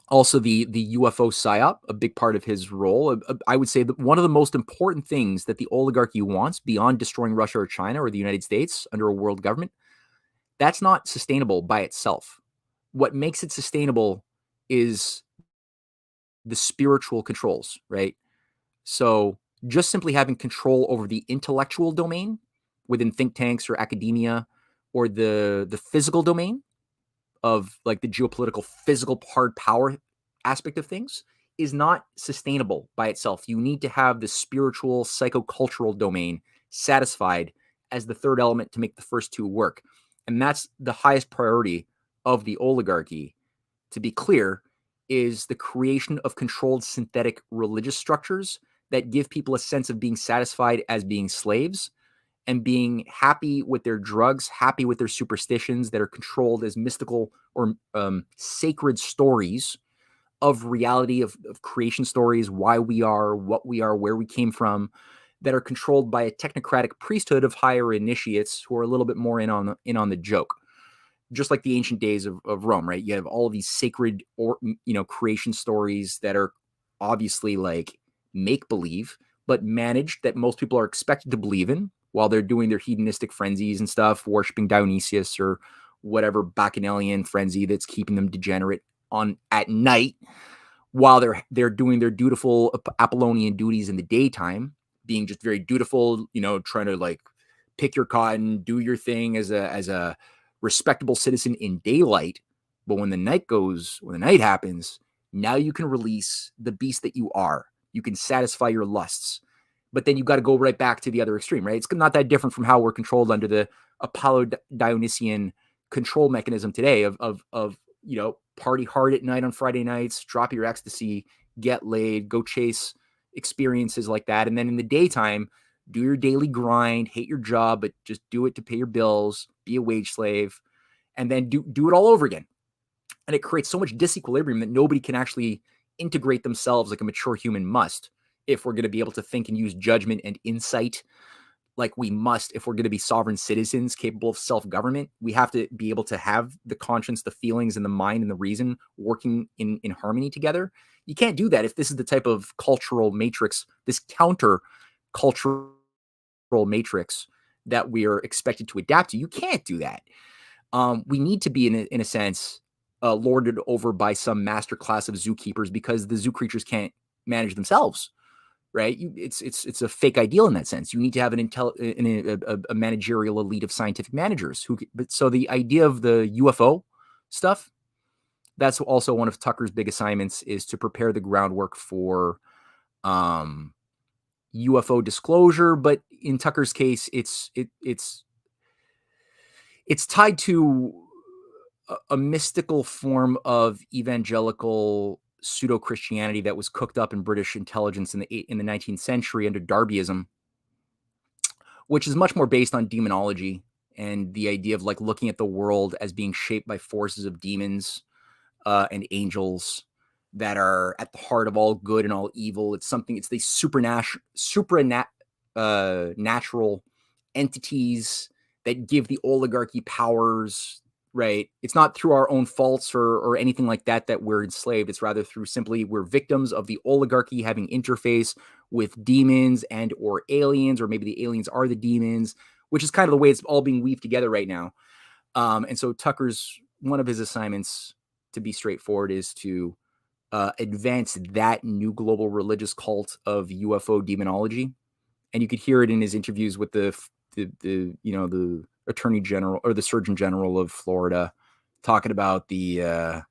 Also, the UFO psyop, a big part of his role. I would say that one of the most important things that the oligarchy wants, beyond destroying Russia or China or the United States under a world government, that's not sustainable by itself. What makes it sustainable is the spiritual controls, right? So just simply having control over the intellectual domain within think tanks or academia, or the physical domain of like the geopolitical physical hard power aspect of things, is not sustainable by itself. You need to have the spiritual psychocultural domain satisfied as the third element to make the first two work. And that's the highest priority of the oligarchy, to be clear, is the creation of controlled synthetic religious structures that give people a sense of being satisfied as being slaves, and being happy with their drugs, happy with their superstitions, that are controlled as mystical or sacred stories of reality, of creation stories, why we are, what we are, where we came from, that are controlled by a technocratic priesthood of higher initiates who are a little bit more in on the joke. Just like the ancient days of Rome, right? You have all of these sacred creation stories that are obviously like make-believe, but managed, that most people are expected to believe in while they're doing their hedonistic frenzies and stuff, worshiping Dionysius or whatever bacchanalian frenzy that's keeping them degenerate at night, while they're doing their dutiful Apollonian duties in the daytime, being just very dutiful, trying to like pick your cotton, do your thing as a respectable citizen in daylight. But when the night happens, now you can release the beast that you are. You can satisfy your lusts. But then you've got to go right back to the other extreme, right? It's not that different from how we're controlled under the Dionysian control mechanism today of party hard at night on Friday nights, drop your ecstasy, get laid, go chase experiences like that. And then in the daytime, do your daily grind, hate your job, but just do it to pay your bills, be a wage slave, and then do it all over again. And it creates so much disequilibrium that nobody can actually integrate themselves like a mature human must if we're going to be able to think and use judgment and insight like we must if we're going to be sovereign citizens capable of self-government. We have to be able to have the conscience, the feelings, and the mind and the reason working in harmony together. You can't do that if this is the type of cultural matrix, this counter cultural matrix that we are expected to adapt to. You can't do that. We need to be, in a sense, lorded over by some master class of zookeepers because the zoo creatures can't manage themselves. Right? It's a fake ideal in that sense. You need to have a managerial elite of scientific managers. So the idea of the UFO stuff, that's also one of Tucker's big assignments, is to prepare the groundwork for UFO disclosure. But in Tucker's case, it's tied to a mystical form of evangelical pseudo-Christianity that was cooked up in British intelligence in the 19th century under Darbyism, which is much more based on demonology and the idea of like looking at the world as being shaped by forces of demons and angels that are at the heart of all good and all evil. It's these supernatural entities that give the oligarchy powers. Right. It's not through our own faults or anything like that we're enslaved. It's rather through simply we're victims of the oligarchy having interface with demons and or aliens, or maybe the aliens are the demons, which is kind of the way it's all being weaved together right now. And so Tucker's, one of his assignments, to be straightforward, is to advance that new global religious cult of UFO demonology. And you could hear it in his interviews with the Attorney General or the Surgeon General of Florida, talking about the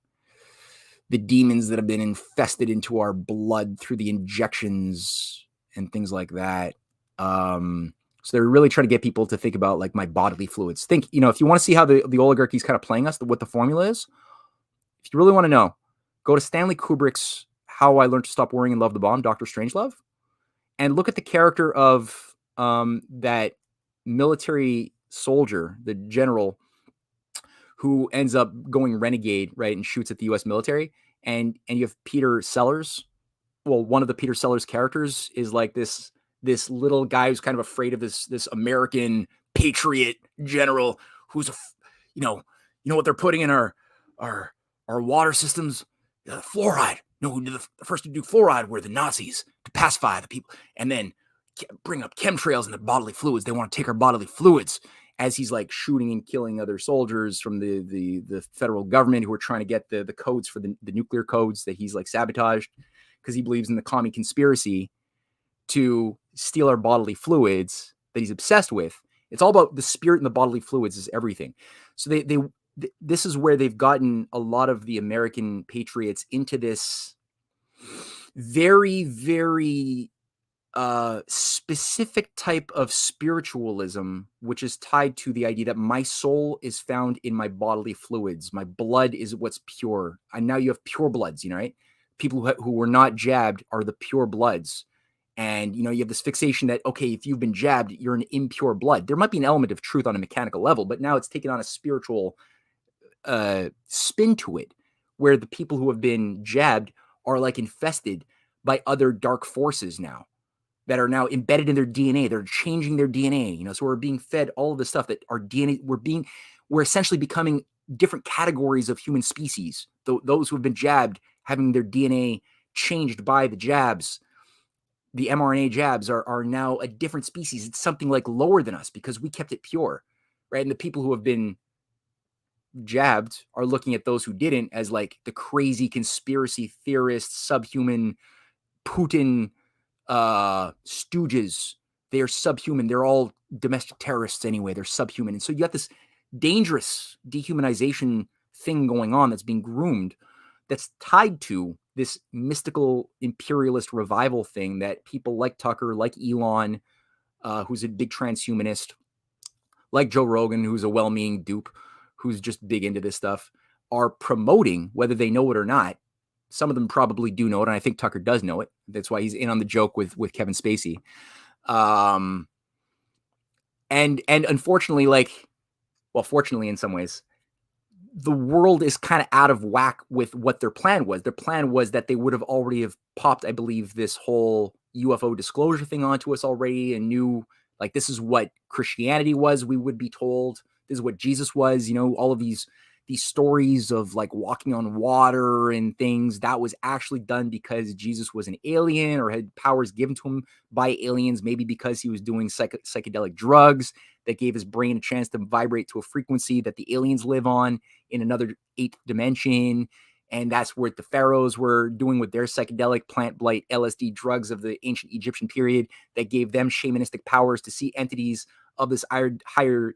demons that have been infested into our blood through the injections and things like that. So they're really trying to get people to think about like my bodily fluids. Think, if you want to see how the oligarchy is kind of playing us, what the formula is, if you really want to know, go to Stanley Kubrick's How I Learned to Stop Worrying and Love the Bomb, Dr. Strangelove, and look at the character of that military soldier, the general who ends up going renegade, right, and shoots at the U.S. military. And you have Peter Sellers. Well, one of the Peter Sellers characters is like this little guy who's kind of afraid of this American patriot general who's you know what they're putting in our water systems, fluoride. No, who did the first to do fluoride were the Nazis to pacify the people, and then bring up chemtrails in the bodily fluids. They want to take our bodily fluids, as he's like shooting and killing other soldiers from the federal government who are trying to get the codes for the nuclear codes that he's like sabotaged because he believes in the commie conspiracy to steal our bodily fluids that he's obsessed with. It's all about the spirit and the bodily fluids is everything. So this is where they've gotten a lot of the American patriots into this very, very specific type of spiritualism, which is tied to the idea that my soul is found in my bodily fluids. My blood is what's pure. And now you have pure bloods, right? People who were not jabbed are the pure bloods. And, you have this fixation that, okay, if you've been jabbed, you're an impure blood. There might be an element of truth on a mechanical level, but now it's taken on a spiritual spin to it, where the people who have been jabbed are like infested by other dark forces now that are now embedded in their DNA. They're changing their DNA, so we're being fed all of the stuff that our DNA, we're essentially becoming different categories of human species. Those who have been jabbed, having their DNA changed by the jabs, the mRNA jabs are now a different species. It's something like lower than us because we kept it pure, right? And the people who have been jabbed are looking at those who didn't as like the crazy conspiracy theorists, subhuman Putin stooges. They are subhuman. They're all domestic terrorists anyway. They're subhuman. And so you got this dangerous dehumanization thing going on that's being groomed, that's tied to this mystical imperialist revival thing that people like Tucker, like Elon, who's a big transhumanist, like Joe Rogan, who's a well-meaning dupe, who's just big into this stuff, are promoting, whether they know it or not. Some of them probably do know it, and I think Tucker does know it. That's why he's in on the joke with Kevin Spacey. And unfortunately, fortunately in some ways, the world is kind of out of whack with what their plan was. Their plan was that they would have already have popped, I believe, this whole UFO disclosure thing onto us already, and knew like this is what Christianity was. We would be told this is what Jesus was. All of these stories of like walking on water and things, that was actually done because Jesus was an alien or had powers given to him by aliens, maybe because he was doing psychedelic drugs that gave his brain a chance to vibrate to a frequency that the aliens live on in another 8th dimension. And that's what the pharaohs were doing with their psychedelic plant blight LSD drugs of the ancient Egyptian period that gave them shamanistic powers to see entities of this higher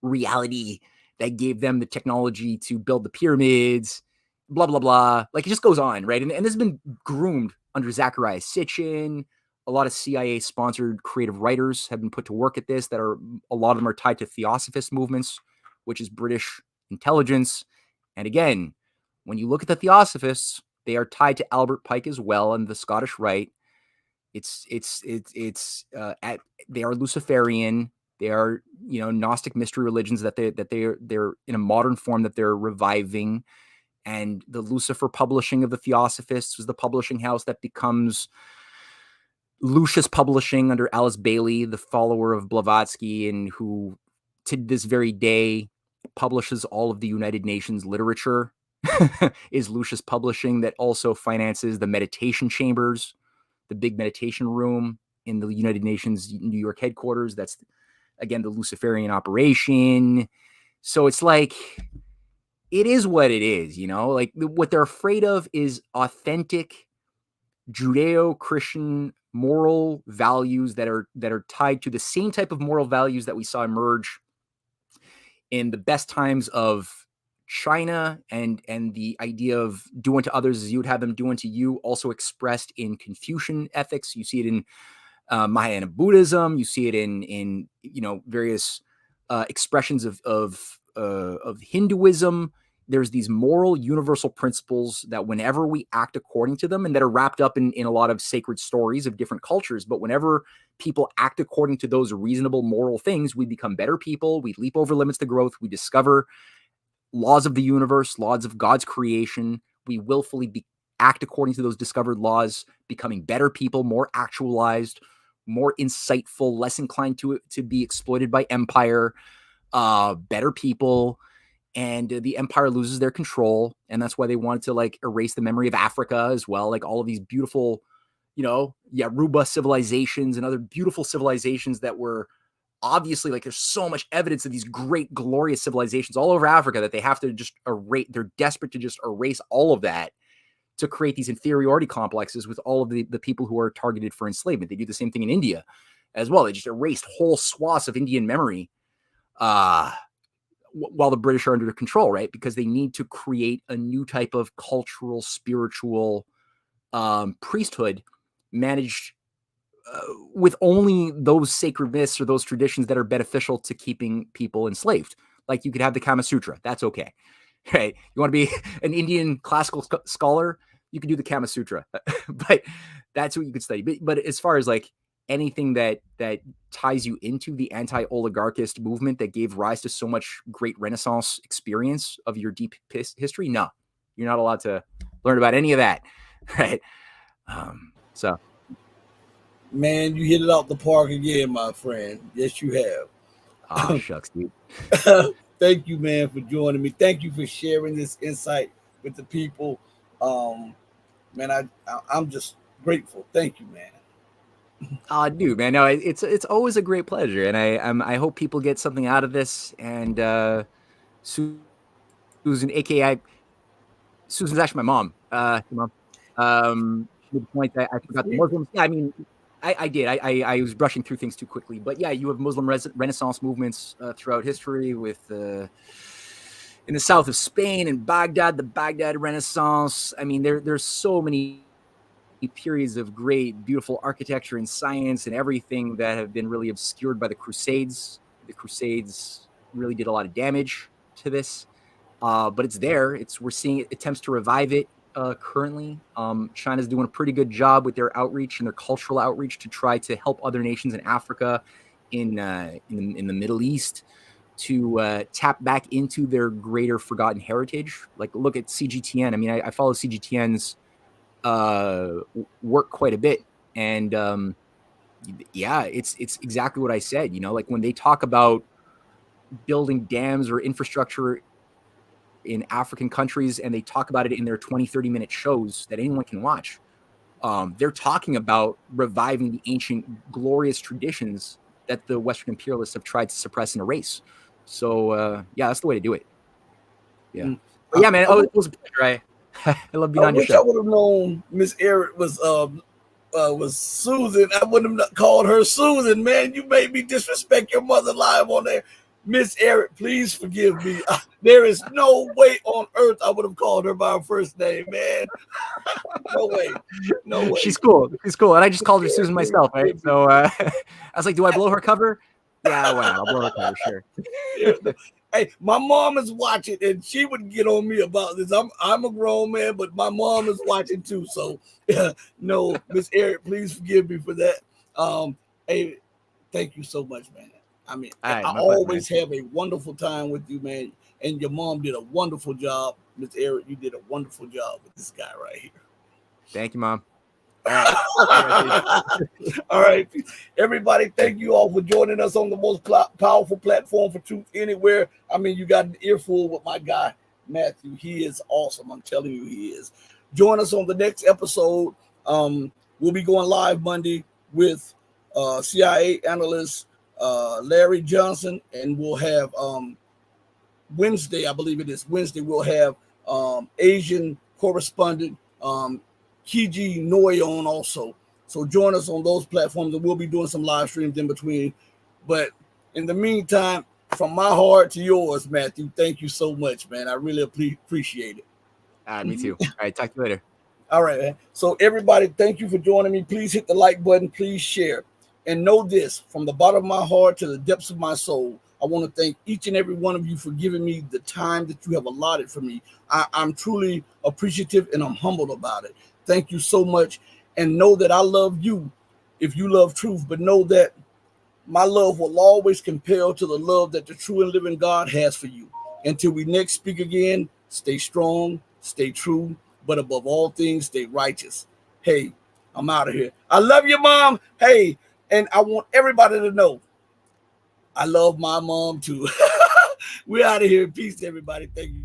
reality that gave them the technology to build the pyramids, blah, blah, blah. Like it just goes on, right? And this has been groomed under Zecharia Sitchin. A lot of CIA-sponsored creative writers have been put to work at this. A lot of them are tied to Theosophist movements, which is British intelligence. And again, when you look at the Theosophists, they are tied to Albert Pike as well and the Scottish Rite. They are Luciferian. They are, Gnostic mystery religions that they're in a modern form that they're reviving. And the Lucifer Publishing of the Theosophists was the publishing house that becomes Lucius Publishing under Alice Bailey, the follower of Blavatsky, and who to this very day publishes all of the United Nations literature, is Lucius Publishing, that also finances the meditation chambers, the big meditation room in the United Nations New York headquarters. That's, again, the Luciferian operation. So it's like, it is what it is, like what they're afraid of is authentic Judeo-Christian moral values that are tied to the same type of moral values that we saw emerge in the best times of China, and the idea of do unto others as you would have them do unto you, also expressed in Confucian ethics. You see it in Mahayana Buddhism. You see it in various expressions of Hinduism. There's these moral universal principles that whenever we act according to them, and that are wrapped up in a lot of sacred stories of different cultures, but whenever people act according to those reasonable moral things, we become better people. We leap over limits to growth. We discover laws of the universe, laws of God's creation. We willfully act according to those discovered laws, becoming better people, more actualized, more insightful, less inclined to be exploited by empire, better people. And the empire loses their control. And that's why they wanted to like erase the memory of Africa as well. Like all of these beautiful, Yoruba civilizations and other beautiful civilizations that were obviously, like, there's so much evidence of these great, glorious civilizations all over Africa that they have to just erase. They're desperate to just erase all of that to create these inferiority complexes with all of the people who are targeted for enslavement. They do the same thing in India as well. They just erased whole swaths of Indian memory while the British are under control, right? Because they need to create a new type of cultural, spiritual priesthood managed with only those sacred myths or those traditions that are beneficial to keeping people enslaved. Like you could have the Kama Sutra. That's okay. Right? You want to be an Indian classical scholar, you could do the Kama Sutra. But that's what you could study. But as far as like anything that ties you into the anti-oligarchist movement that gave rise to so much great Renaissance experience of your deep history, no, you're not allowed to learn about any of that. Right? So. Man, you hit it out the park again, my friend. Yes, you have. Oh, shucks, dude. Thank you, man, for joining me. Thank you for sharing this insight with the people. Man, I'm just grateful. Thank you, man. Oh, dude, man, no, it's always a great pleasure, and I hope people get something out of this. And Susan, aka Susan's actually my mom. To the point that I forgot the Muslims. Yeah, I mean, I did. I was brushing through things too quickly, but yeah, you have Muslim Renaissance movements throughout history with in the south of Spain and Baghdad, the Baghdad Renaissance. I mean, there's so many periods of great, beautiful architecture and science and everything that have been really obscured by the Crusades the Crusades really did a lot of damage to this, but it's there. We're seeing attempts to revive it currently. China's doing a pretty good job with their outreach and their cultural outreach to try to help other nations in Africa, in the Middle East, to tap back into their greater forgotten heritage. Like, look at CGTN. I mean, I follow CGTN's work quite a bit, and yeah, it's exactly what I said. Like when they talk about building dams or infrastructure in African countries, and they talk about it in their 20-30 minute shows that anyone can watch, they're talking about reviving the ancient glorious traditions that the Western imperialists have tried to suppress and erase. So yeah, that's the way to do it. Yeah. But yeah, man, it was a pleasure. I love being on your show. I would have known Miss Ehret was Susan. I wouldn't have called her Susan, man. You made me disrespect your mother live on there. Miss Ehret, please forgive me. There is no way on earth I would have called her by her first name, man. No way. No way. She's cool. And I just called her Susan myself, right? So I was like, do I blow her cover? Yeah, why not? I'll blow her cover, sure. Hey, my mom is watching, and she would get on me about this. I'm a grown man, but my mom is watching too. So, no, Miss Ehret, please forgive me for that. Hey, thank you so much, man. I mean, right, I always have a wonderful time with you, man. And your mom did a wonderful job, Miss Ehret. You did a wonderful job with this guy right here. Thank you, Mom. All right. All right, everybody, thank you all for joining us on the most powerful platform for truth anywhere. I mean, you got an earful with my guy Matthew. He is awesome. I'm telling you, he is. Join us on the next episode. We'll be going live Monday with CIA analyst Larry Johnson, and we'll have Wednesday, I believe it is Wednesday, we'll have Asian correspondent Kiji Noi on also. So join us on those platforms, and we'll be doing some live streams in between. But in the meantime, from my heart to yours, Matthew, thank you so much, man. I really appreciate it. Me too. All right, talk to you later. All right, man. So everybody, thank you for joining me. Please hit the like button. Please share. And know this, from the bottom of my heart to the depths of my soul, I want to thank each and every one of you for giving me the time that you have allotted for me. I'm truly appreciative, and I'm humbled about it. Thank you so much. And know that I love you if you love truth, but know that my love will always compel to the love that the true and living God has for you. Until we next speak again, stay strong, stay true, but above all things, stay righteous. Hey, I'm out of here. I love you, Mom. Hey, and I want everybody to know I love my mom too. We're out of here. Peace, everybody. Thank you.